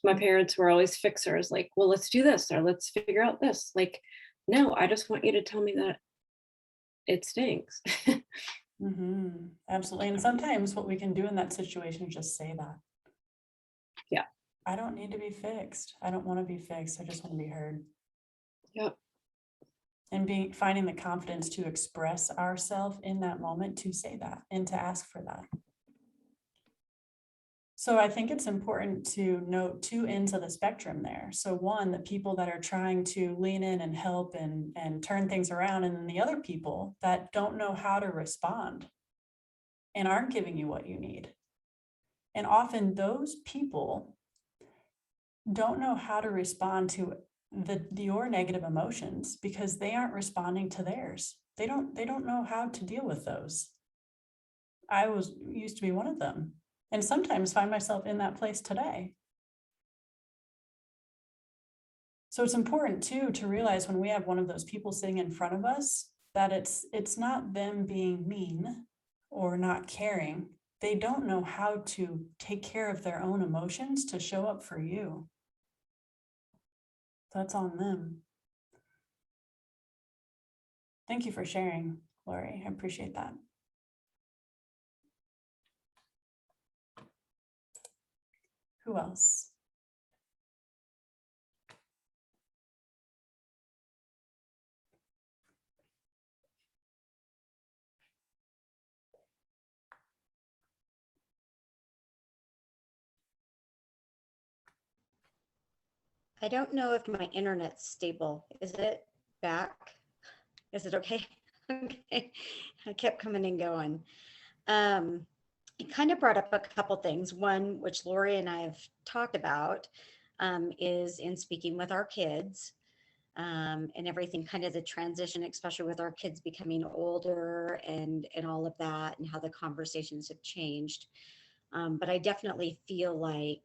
My parents were always fixers, like, well, let's do this, or let's figure out this. Like, no, I just want you to tell me that it stinks. Absolutely. And sometimes what we can do in that situation is just say that. Yeah. I don't need to be fixed. I don't want to be fixed. I just want to be heard. Yep. And finding the confidence to express ourselves in that moment, to say that and to ask for that. So I think it's important to note two ends of the spectrum there. So one, the people that are trying to lean in and help and turn things around, and then the other people that don't know how to respond and aren't giving you what you need. And often those people don't know how to respond to your negative emotions because they aren't responding to theirs. They don't know how to deal with those. I used to be one of them, and sometimes find myself in that place today. So it's important too to realize when we have one of those people sitting in front of us that it's not them being mean or not caring. They don't know how to take care of their own emotions to show up for you. That's on them. Thank you for sharing, Lori. I appreciate that. Who else? I don't know if my internet's stable. Is it back? Is it okay? Okay. I kept coming and going. It kind of brought up a couple things. One, which Lori and I have talked about, is in speaking with our kids, and everything, kind of the transition, especially with our kids becoming older and all of that, and how the conversations have changed. But I definitely feel like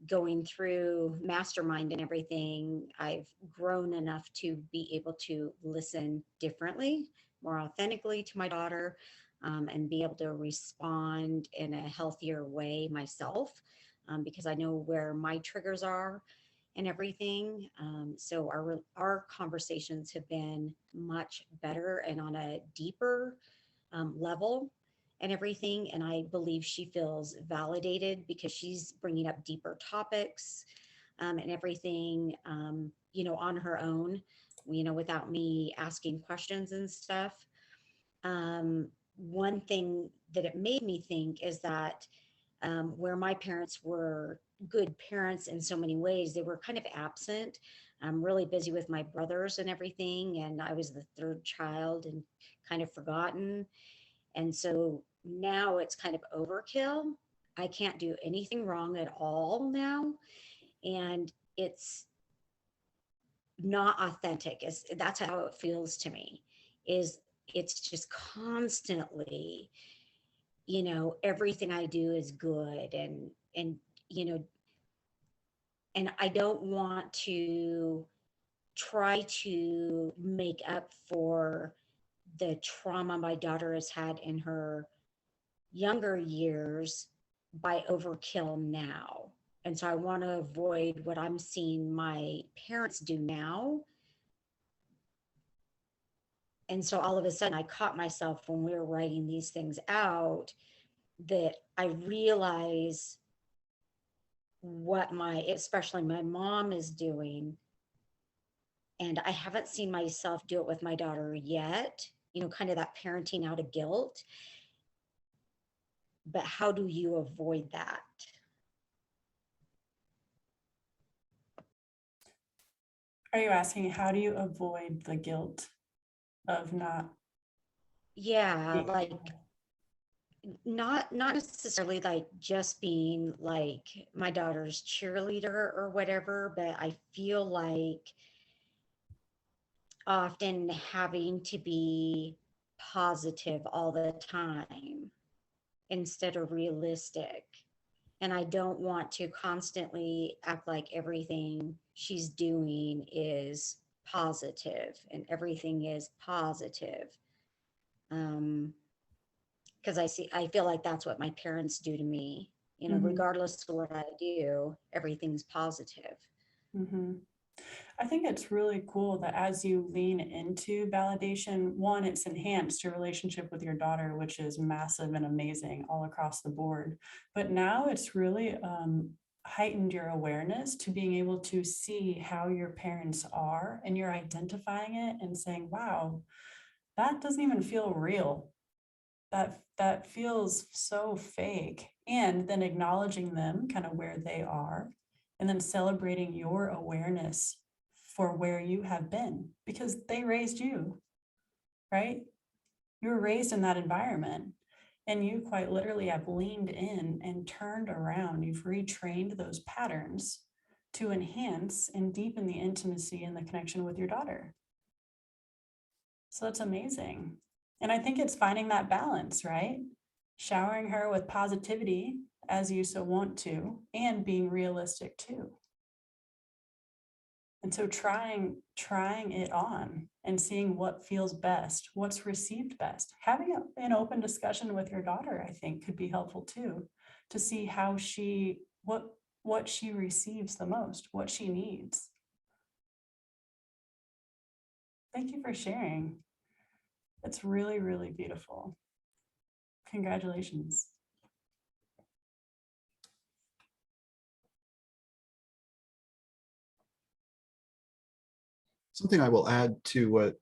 going through mastermind and everything, I've grown enough to be able to listen differently, more authentically to my daughter, and be able to respond in a healthier way myself, because I know where my triggers are and everything. So our conversations have been much better and on a deeper level and everything. And I believe she feels validated because she's bringing up deeper topics, and everything, on her own, without me asking questions and stuff. One thing that it made me think is that, where my parents were good parents in so many ways, they were kind of absent. I'm really busy with my brothers and everything, and I was the third child and kind of forgotten. And so now it's kind of overkill. I can't do anything wrong at all now. And it's not authentic. That's how it feels to me, is it's just constantly, everything I do is good. You know, and I don't want to try to make up for the trauma my daughter has had in her younger years by overkill now. And so I want to avoid what I'm seeing my parents do now. And so all of a sudden I caught myself when we were writing these things out, that I realize what especially my mom is doing. And I haven't seen myself do it with my daughter yet, kind of that parenting out of guilt. But how do you avoid that? Are you asking how do you avoid the guilt of not? Yeah, like not necessarily like just being like my daughter's cheerleader or whatever, but I feel like often having to be positive all the time instead of realistic. And I don't want to constantly act like everything she's doing is positive and everything is positive. Because I feel like that's what my parents do to me. Regardless of what I do, everything's positive. Mm-hmm. I think it's really cool that as you lean into validation, one, it's enhanced your relationship with your daughter, which is massive and amazing all across the board. But now it's really heightened your awareness to being able to see how your parents are, and you're identifying it and saying, wow, that doesn't even feel real. That feels so fake. And then acknowledging them kind of where they are, and then celebrating your awareness for where you have been, because they raised you, right? You were raised in that environment, and you quite literally have leaned in and turned around. You've retrained those patterns to enhance and deepen the intimacy and the connection with your daughter. So that's amazing. And I think it's finding that balance, right? Showering her with positivity as you so want to, and being realistic too. And so trying it on and seeing what feels best, what's received best. Having an open discussion with your daughter, I think, could be helpful too, to see how what she receives the most, what she needs. Thank you for sharing. It's really, really beautiful. Congratulations. Something I will add to what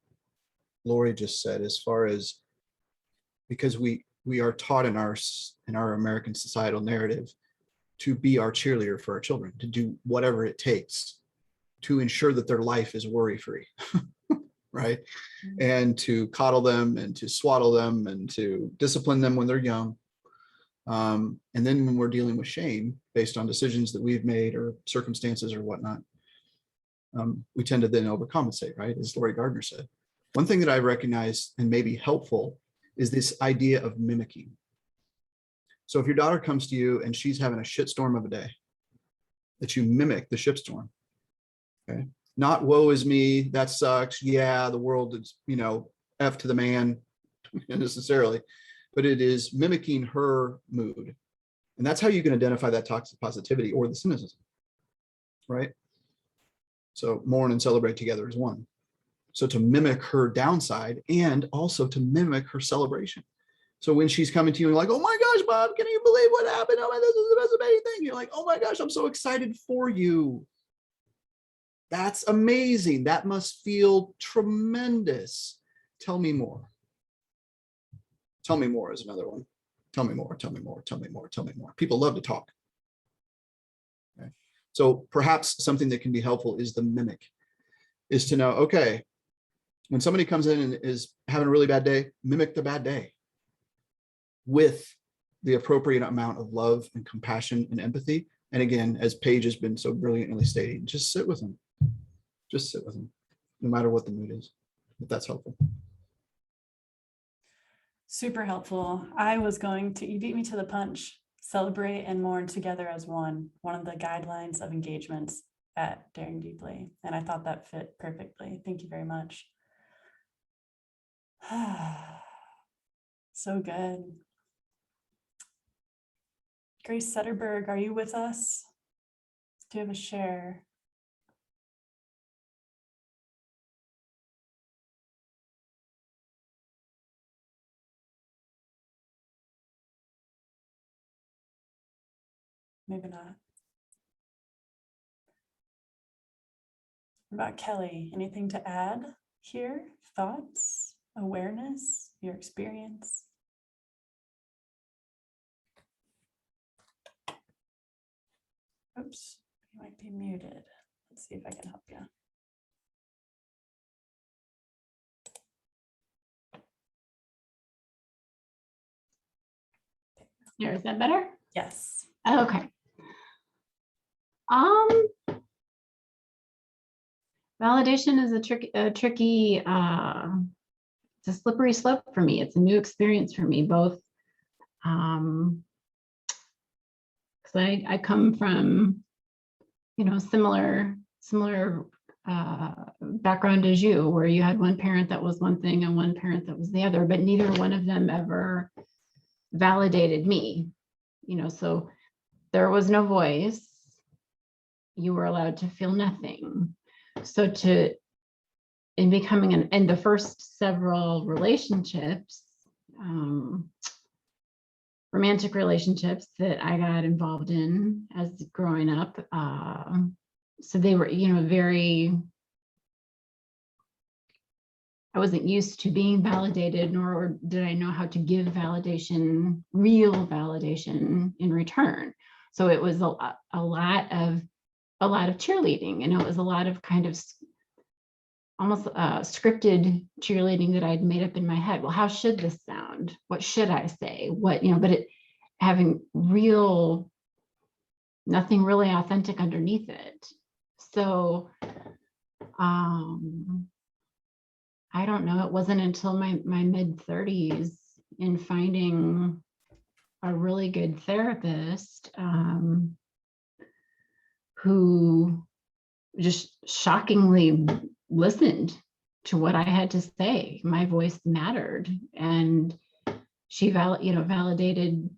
Lori just said, as far as, because we are taught in our American societal narrative to be our cheerleader for our children, to do whatever it takes to ensure that their life is worry-free, right? And to coddle them and to swaddle them and to discipline them when they're young. And then when we're dealing with shame based on decisions that we've made or circumstances or whatnot, we tend to then overcompensate, right? As Lori Gardner said. One thing that I recognize and may be helpful is this idea of mimicking. So if your daughter comes to you and she's having a shitstorm of a day, that you mimic the shitstorm, okay? Not woe is me, that sucks, yeah, the world is, F to the man, necessarily, but it is mimicking her mood. And that's how you can identify that toxic positivity or the cynicism, right? So mourn and celebrate together is one. So to mimic her downside and also to mimic her celebration. So when she's coming to you and like, oh my gosh, Bob, can you believe what happened? Oh my, this is the best amazing thing. You're like, oh my gosh, I'm so excited for you. That's amazing. That must feel tremendous. Tell me more. Tell me more is another one. Tell me more, tell me more, tell me more, tell me more. People love to talk. Okay. So perhaps something that can be helpful is the mimic, is to know, okay, when somebody comes in and is having a really bad day, mimic the bad day with the appropriate amount of love and compassion and empathy. And again, as Paige has been so brilliantly stating, just sit with them. Just sit with them, no matter what the mood is, if that's helpful. Super helpful. You beat me to the punch. Celebrate and mourn together as one of the guidelines of engagements at Daring Deeply. And I thought that fit perfectly. Thank you very much. So good. Grace Setterberg, are you with us? Do you have a share? Maybe not. What about Kelly? Anything to add here? Thoughts, awareness, your experience? Oops, you might be muted. Let's see if I can help you. Here, is that better? Yes. Okay. Validation is a tricky, it's a slippery slope for me. It's a new experience for me, both because I come from, similar background as you, where you had one parent that was one thing and one parent that was the other, but neither one of them ever validated me, so there was no voice. You were allowed to feel nothing. So in becoming in the first several relationships, romantic relationships that I got involved in as growing up, so they were, I wasn't used to being validated, nor did I know how to give validation, real validation in return. So it was a lot of cheerleading, and it was a lot of kind of almost scripted cheerleading that I'd made up in my head. Well, how should this sound? What should I say? What, but it having nothing really authentic underneath it. So I don't know, it wasn't until my mid 30s in finding a really good therapist who just shockingly listened to what I had to say. My voice mattered, and she validated,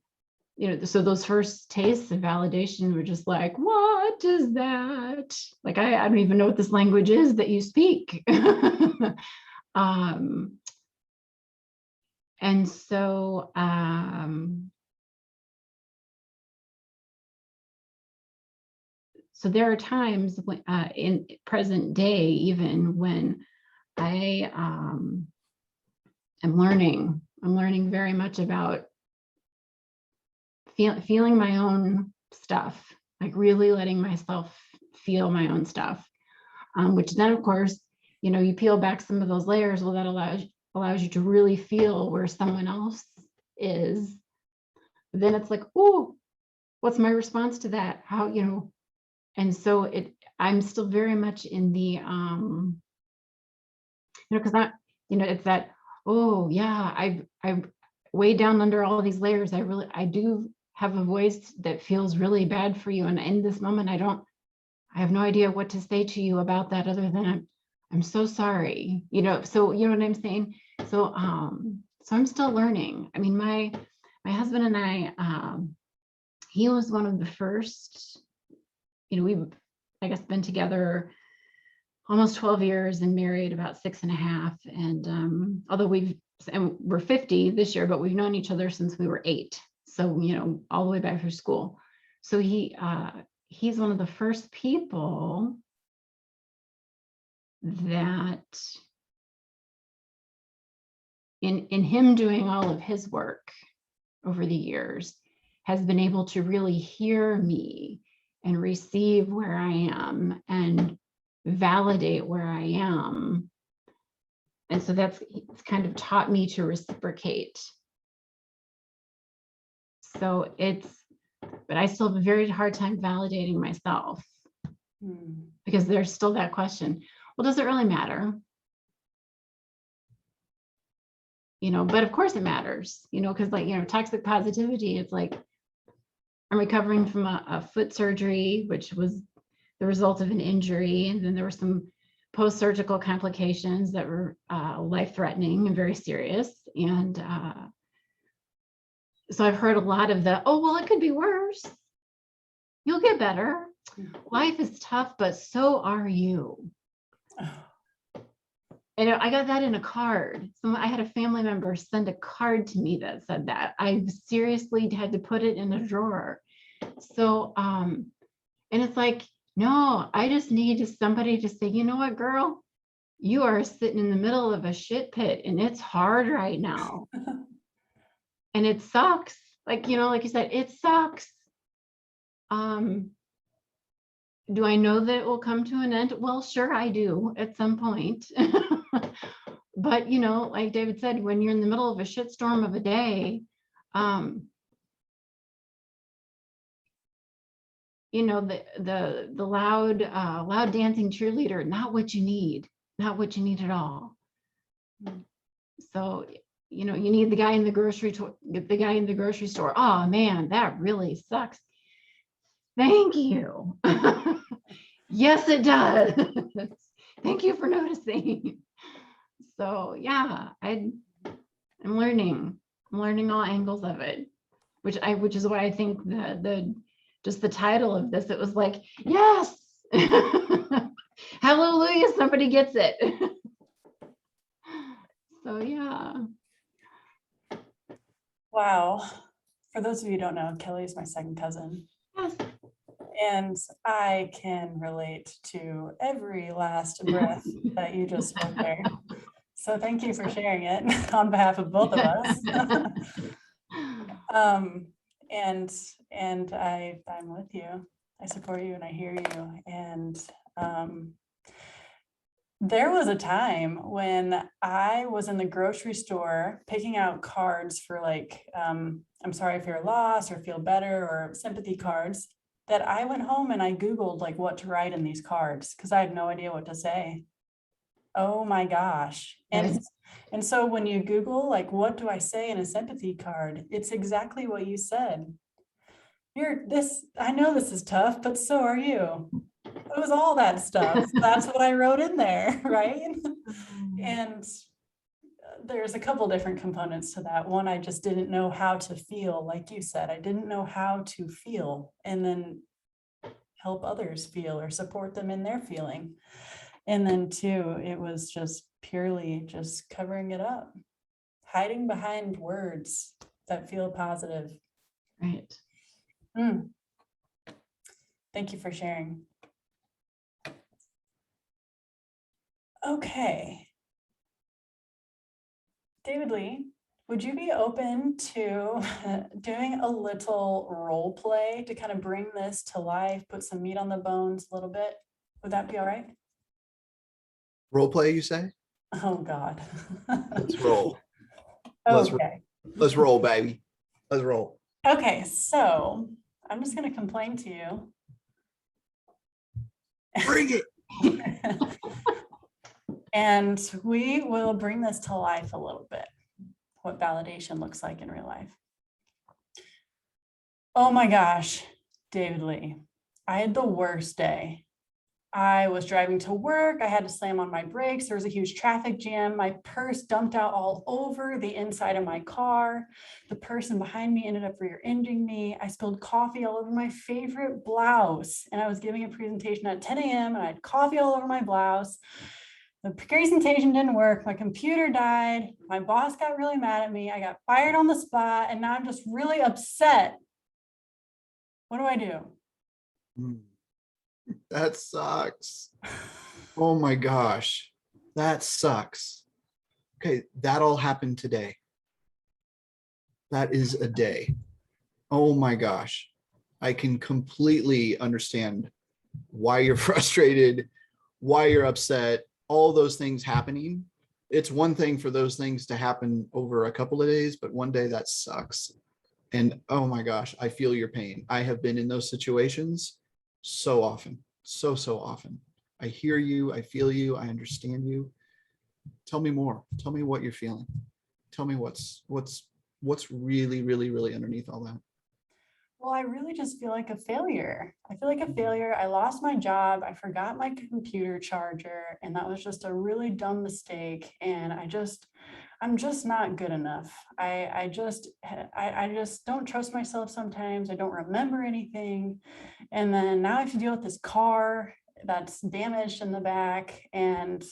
so those first tastes of validation were just like, what is that? Like, I don't even know what this language is that you speak. And so so there are times when, in present day, even when I am I'm learning very much about feeling my own stuff, like really letting myself feel my own stuff, which then of course, you know, you peel back some of those layers. Well, that allows you to really feel where someone else is. Then it's like, oh, what's my response to that? How, you know, and so I'm still very much in the, you know, because it's that, oh yeah, I've way down under all of these layers. I do have a voice that feels really bad for you. And in this moment, I have no idea what to say to you about that other than I'm so sorry, you know, so you know what I'm saying? So, so I'm still learning. I mean, my husband and I, he was one of the first, you know, we've, I guess, been together almost 12 years and married about 6.5. And although we're 50 this year, but we've known each other since we were 8. So, you know, all the way back through school. So he's one of the first people that in him doing all of his work over the years has been able to really hear me and receive where I am and validate where I am. And so it's kind of taught me to reciprocate. So but I still have a very hard time validating myself because there's still that question. Well, does it really matter? You know, but of course it matters, you know, because like, you know, toxic positivity, it's like, I'm recovering from a foot surgery, which was the result of an injury. And then there were some post-surgical complications that were life-threatening and very serious. And so I've heard a lot of oh, well, it could be worse. You'll get better. Life is tough, but so are you. And I got that in a card. So I had a family member send a card to me that said that. I seriously had to put it in a drawer. So, and it's like, no, I just need somebody to say, you know what, girl, you are sitting in the middle of a shit pit and it's hard right now. And it sucks. Like, you know, like you said, it sucks. Do I know that it will come to an end? Well, sure, I do at some point. But, you know, like David said, when you're in the middle of a shitstorm of a day, you know, the loud dancing cheerleader, not what you need at all. So, you know, you need the guy in the grocery store. Oh man, that really sucks. Thank you. Yes, it does. Thank you for noticing. So yeah, I'm learning all angles of it, which is why I think just the title of this, it was like, yes, hallelujah, somebody gets it. So yeah. Wow. For those of you who don't know, Kelly is my second cousin. Yes. And I can relate to every last breath that you just spoke there. So thank you for sharing it on behalf of both of us. And I'm with you. I support you and I hear you. And there was a time when I was in the grocery store picking out cards for like, I'm sorry if you're lost or feel better or sympathy cards, that I went home and I Googled like what to write in these cards because I had no idea what to say. Oh my gosh. And so when you Google, like, what do I say in a sympathy card? It's exactly what you said. I know this is tough, but so are you. It was all that stuff. That's what I wrote in there, right? And there's a couple different components to that. One, I just didn't know how to feel, like you said. I didn't know how to feel and then help others feel or support them in their feeling. And then two, it was just purely just covering it up, hiding behind words that feel positive. Right. Thank you for sharing. Okay. David Lee, would you be open to doing a little role play to kind of bring this to life, put some meat on the bones a little bit? Would that be all right? Role play, you say? Oh, God. Let's roll. Let's Okay. let's roll, baby. Let's roll. Okay, so I'm just going to complain to you. Bring it. And we will bring this to life a little bit, what validation looks like in real life. Oh my gosh, David Lee, I had the worst day. I was driving to work. I had to slam on my brakes. There was a huge traffic jam. My purse dumped out all over the inside of my car. The person behind me ended up rear-ending me. I spilled coffee all over my favorite blouse. And I was giving a presentation at 10 a.m. and I had coffee all over my blouse. The presentation didn't work. My computer died. My boss got really mad at me. I got fired on the spot. And now I'm just really upset. What do I do? That sucks. Oh my gosh. That sucks. Okay, that all happened today. That is a day. Oh my gosh. I can completely understand why you're frustrated, why you're upset, all those things happening. It's one thing for those things to happen over a couple of days, but one day that sucks. And oh my gosh, I feel your pain. I have been in those situations so often, so often. I hear you, I feel you, I understand you. Tell me more. Tell me what you're feeling. Tell me what's really underneath all that. Well, I really just feel like a failure. I feel like a failure. I lost my job. I forgot my computer charger, and that was just a really dumb mistake. And I'm just not good enough. I just don't trust myself sometimes. I don't remember anything. And then now I have to deal with this car that's damaged in the back. And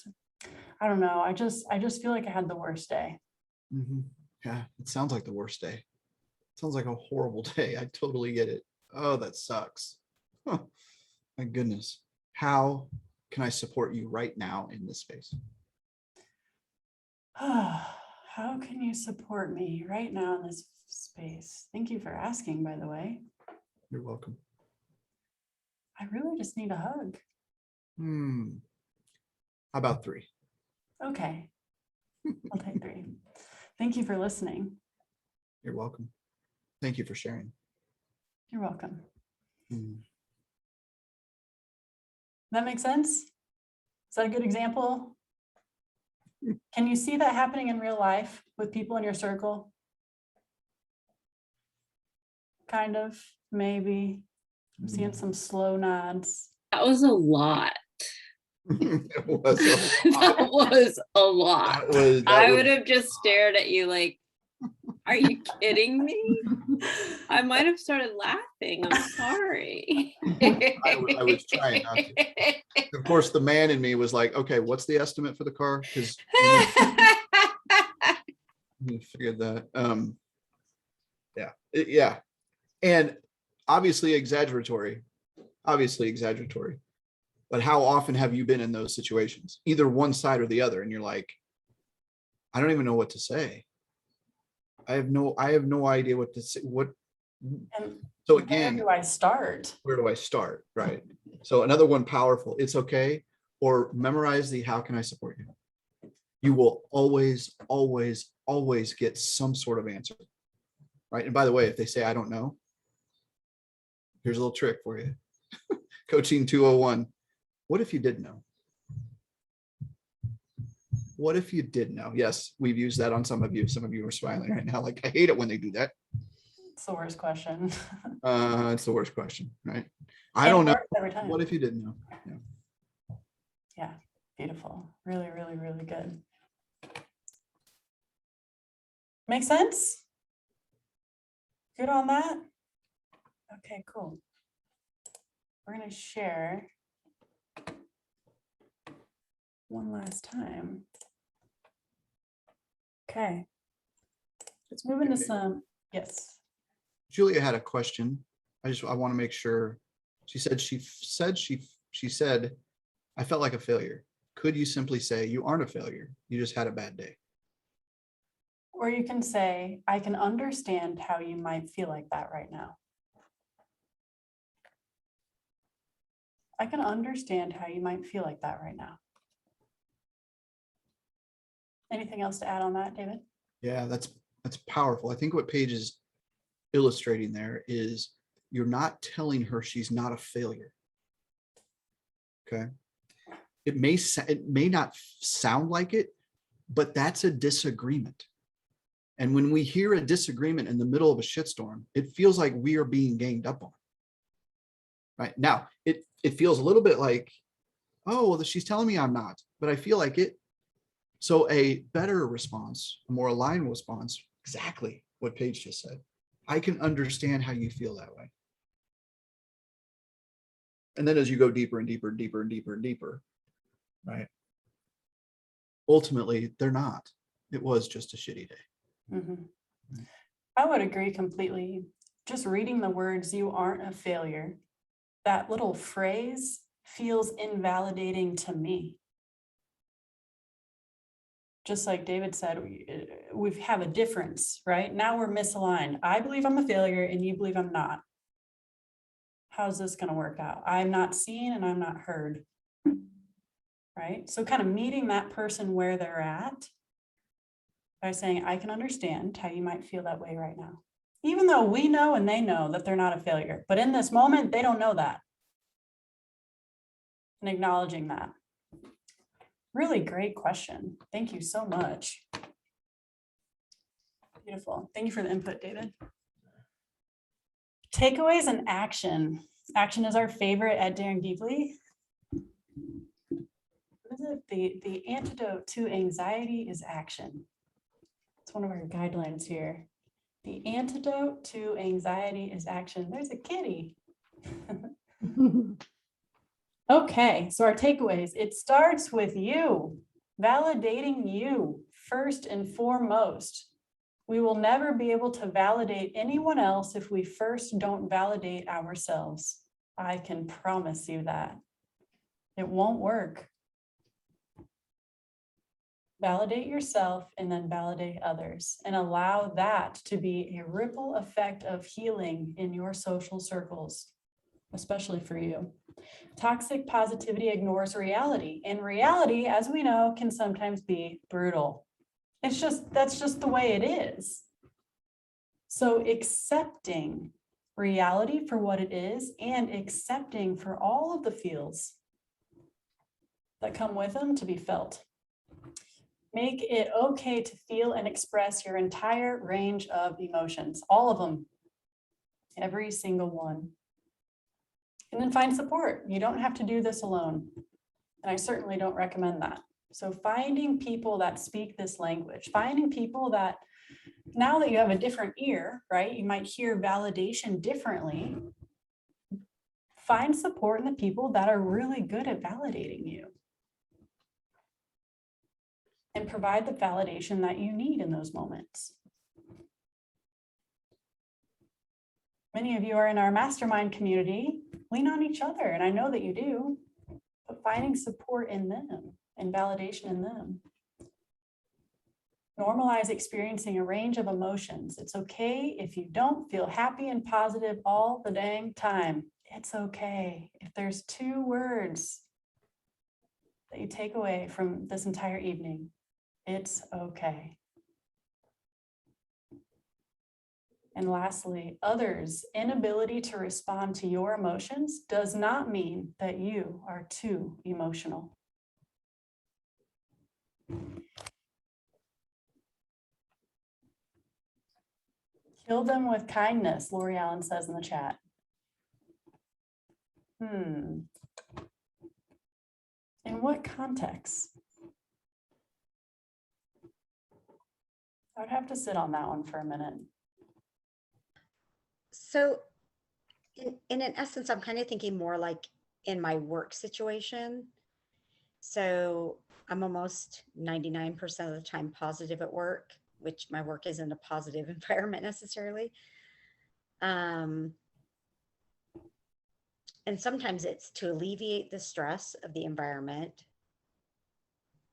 I don't know. I just feel like I had the worst day. Yeah, it sounds like the worst day. Sounds like a horrible day. I totally get it. Oh, that sucks. Huh. My goodness. How can I support you right now in this space? How can you support me right now in this space? Thank you for asking, by the way. You're welcome. I really just need a hug. How about 3? Okay, I'll take 3. Thank you for listening. You're welcome. Thank you for sharing. You're welcome. That makes sense? Is that a good example? Can you see that happening in real life with people in your circle? Kind of, maybe. I'm seeing some slow nods. That was a lot. It was a lot. That was a lot. I would have just stared at you like, are you kidding me? I might have started laughing. I'm sorry. I was trying not to. Of course, the man in me was like, okay, what's the estimate for the car? Because we figured that. Yeah. And obviously exaggeratory. But how often have you been in those situations? Either one side or the other. And you're like, I don't even know what to say. I have no idea what to say. So again, where do I start? Where do I start? Right. So another one, powerful. It's okay. Or memorize the how can I support you? You will always get some sort of answer. Right. And by the way, if they say, I don't know, here's a little trick for you. Coaching 201. What if you did know? What if you did know? Yes, we've used that on some of you. Some of you are smiling right now. Like, I hate it when they do that. It's the worst question. It's the worst question, right? I don't know. Every time. What if you didn't know? Yeah, beautiful. Really good. Make sense? Good on that? Okay, cool. We're going to share one last time. Okay. Let's move into some, yes. Julia had a question. I want to make sure. She said, I felt like a failure. Could you simply say you aren't a failure? You just had a bad day. Or you can say, I can understand how you might feel like that right now. I can understand how you might feel like that right now. Anything else to add on that, David? Yeah, that's powerful. I think what Paige is illustrating there is you're not telling her she's not a failure. Okay. It may not sound like it, but that's a disagreement. And when we hear a disagreement in the middle of a shitstorm, it feels like we are being ganged up on. Right now, it feels a little bit like, oh, well, she's telling me I'm not, but I feel like it. So a better response, a more aligned response, exactly what Paige just said. I can understand how you feel that way. And then as you go deeper and deeper and deeper and deeper and deeper, right? Ultimately, they're not. It was just a shitty day. Mhm. I would agree completely. Just reading the words, you aren't a failure, that little phrase feels invalidating to me. Just like David said, we have a difference, right? Now we're misaligned. I believe I'm a failure and you believe I'm not. How's this going to work out? I'm not seen and I'm not heard. Right? So kind of meeting that person where they're at by saying, I can understand how you might feel that way right now. Even though we know and they know that they're not a failure, but in this moment, they don't know that. And acknowledging that. Really great question. Thank you so much. Beautiful. Thank you for the input, David. Takeaways and action. Action is our favorite at Daring Deeply. What is it? The antidote to anxiety is action. It's one of our guidelines here. The antidote to anxiety is action. There's a kitty. Okay, so our takeaways. It starts with you, validating you first and foremost. We will never be able to validate anyone else if we first don't validate ourselves. I can promise you that. It won't work. Validate yourself and then validate others and allow that to be a ripple effect of healing in your social circles, especially for you. Toxic positivity ignores reality, and reality, as we know, can sometimes be brutal. That's just the way it is. So accepting reality for what it is and accepting for all of the feels that come with them to be felt. Make it okay to feel and express your entire range of emotions, all of them, every single one. And then find support. You don't have to do this alone. And I certainly don't recommend that. So finding people that speak this language, finding people that now that you have a different ear, right? You might hear validation differently. Find support in the people that are really good at validating you. And provide the validation that you need in those moments. Many of you are in our mastermind community. Lean on each other, and I know that you do, but finding support in them and validation in them. Normalize experiencing a range of emotions. It's okay if you don't feel happy and positive all the dang time. It's okay. If there's 2 words that you take away from this entire evening, it's okay. And lastly, others' inability to respond to your emotions does not mean that you are too emotional. Kill them with kindness, Lori Allen says in the chat. In what context? I would have to sit on that one for a minute. So in an essence, I'm kind of thinking more like in my work situation. So I'm almost 99% of the time positive at work, which my work isn't a positive environment necessarily. And sometimes it's to alleviate the stress of the environment.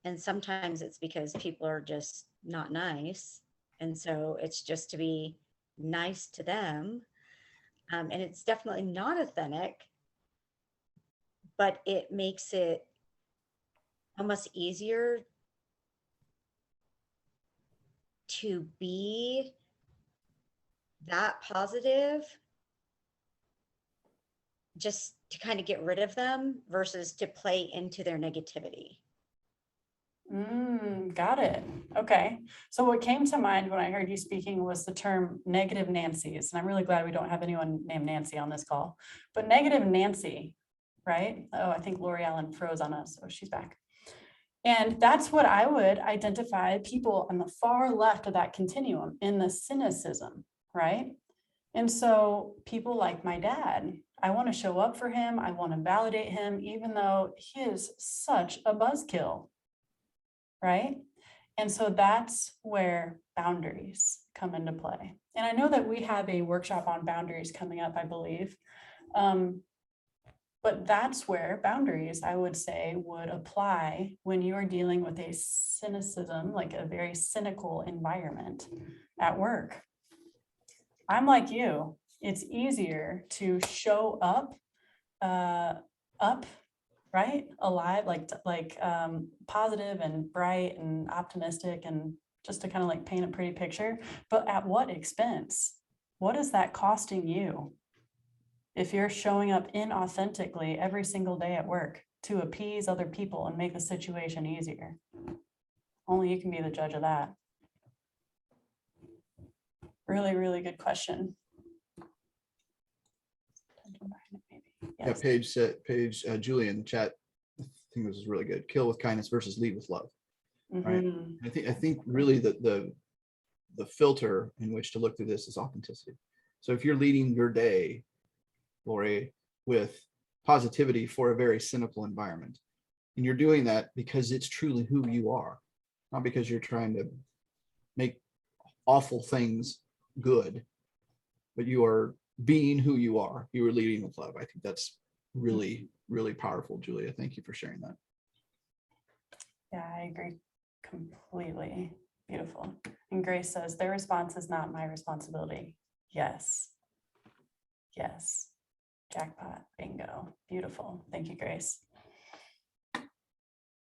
And sometimes it's because people are just not nice. And so it's just to be nice to them. And it's definitely not authentic, but it makes it almost easier to be that positive, just to kind of get rid of them versus to play into their negativity. Got it. Okay. So what came to mind when I heard you speaking was the term negative Nancy's. And I'm really glad we don't have anyone named Nancy on this call. But negative Nancy, right? Oh, I think Lori Allen froze on us. Oh, she's back. And that's what I would identify people on the far left of that continuum in the cynicism, right? And so people like my dad, I want to show up for him. I want to validate him, even though he is such a buzzkill, right? And so that's where boundaries come into play. And I know that we have a workshop on boundaries coming up, I believe. But that's where boundaries, I would say, would apply when you are dealing with a cynicism, like a very cynical environment at work. I'm like you. It's easier to show up, right, alive, like positive and bright and optimistic, and just to kind of like paint a pretty picture. But at what expense? What is that costing you? If you're showing up inauthentically every single day at work to appease other people and make the situation easier, only you can be the judge of that. Really, really good question. Yeah, Paige, Julie in the chat, I think this is really good. Kill with kindness versus lead with love. Right. I think really the filter in which to look through this is authenticity. So if you're leading your day, Lori, with positivity for a very cynical environment, and you're doing that because it's truly who you are, not because you're trying to make awful things good, but you are being who you are. You are leading with love. I think that's really, really powerful, Julia. Thank you for sharing that. Yeah, I agree completely. Beautiful. And Grace says, their response is not my responsibility. Yes. Yes. Jackpot. Bingo. Beautiful. Thank you, Grace.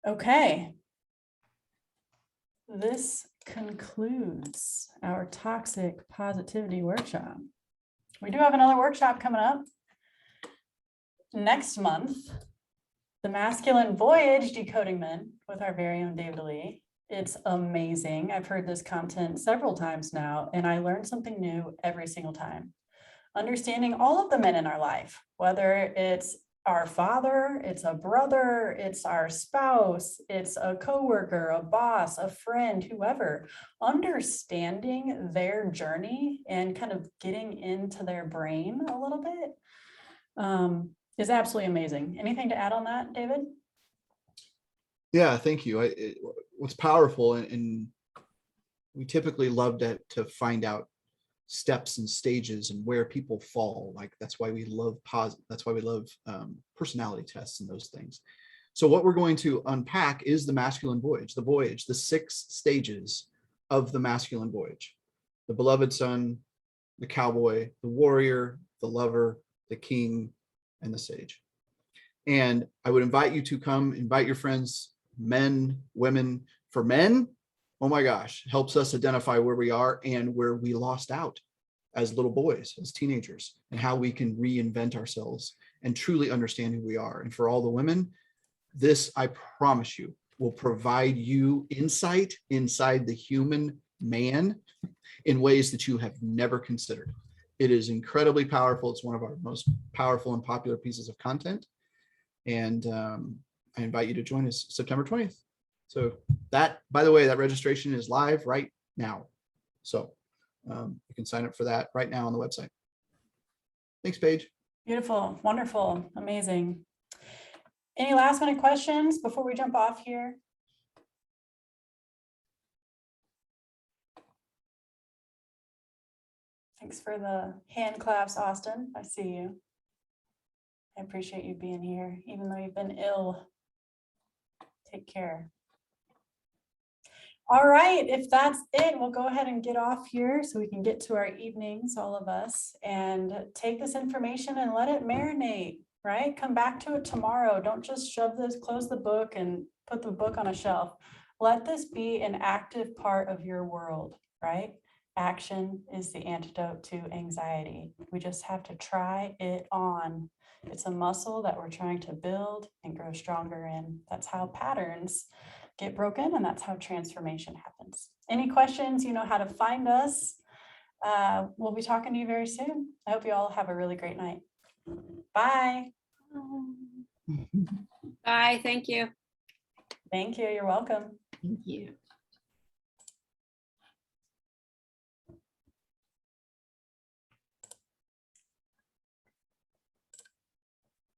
Okay. This concludes our toxic positivity workshop. We do have another workshop coming up next month, the masculine voyage decoding men with our very own David Lee. It's amazing. I've heard this content several times now, and I learn something new every single time. Understanding all of the men in our life, whether it's our father, it's a brother, it's our spouse, it's a coworker, a boss, a friend, whoever, understanding their journey and kind of getting into their brain a little bit is absolutely amazing. Anything to add on that, David? Yeah, thank you. What's powerful, and we typically love to find out steps and stages and where people fall. Like that's why we love personality tests and those things. So what we're going to unpack is the masculine voyage, the 6 stages of the masculine voyage: the beloved son, the cowboy, the warrior, the lover, the king, and the sage. And I would invite you to come, invite your friends, men, women. For men, oh my gosh, helps us identify where we are and where we lost out as little boys, as teenagers, and how we can reinvent ourselves and truly understand who we are. And for all the women, this, I promise you, will provide you insight inside the human man in ways that you have never considered. It is incredibly powerful. It's one of our most powerful and popular pieces of content. And I invite you to join us September 20th. So that, by the way, that registration is live right now. So you can sign up for that right now on the website. Thanks, Paige. Beautiful, wonderful, amazing. Any last minute questions before we jump off here? Thanks for the hand claps, Austin. I see you. I appreciate you being here, even though you've been ill. Take care. All right, if that's it, we'll go ahead and get off here so we can get to our evenings, all of us, and take this information and let it marinate, right? Come back to it tomorrow. Don't just shove this, close the book and put the book on a shelf. Let this be an active part of your world, right? Action is the antidote to anxiety. We just have to try it on. It's a muscle that we're trying to build and grow stronger in. That's how patterns get broken, and that's how transformation happens. Any questions, you know how to find us. We'll be talking to you very soon. I hope you all have a really great night. Bye. Bye, thank you. Thank you. You're welcome. Thank you.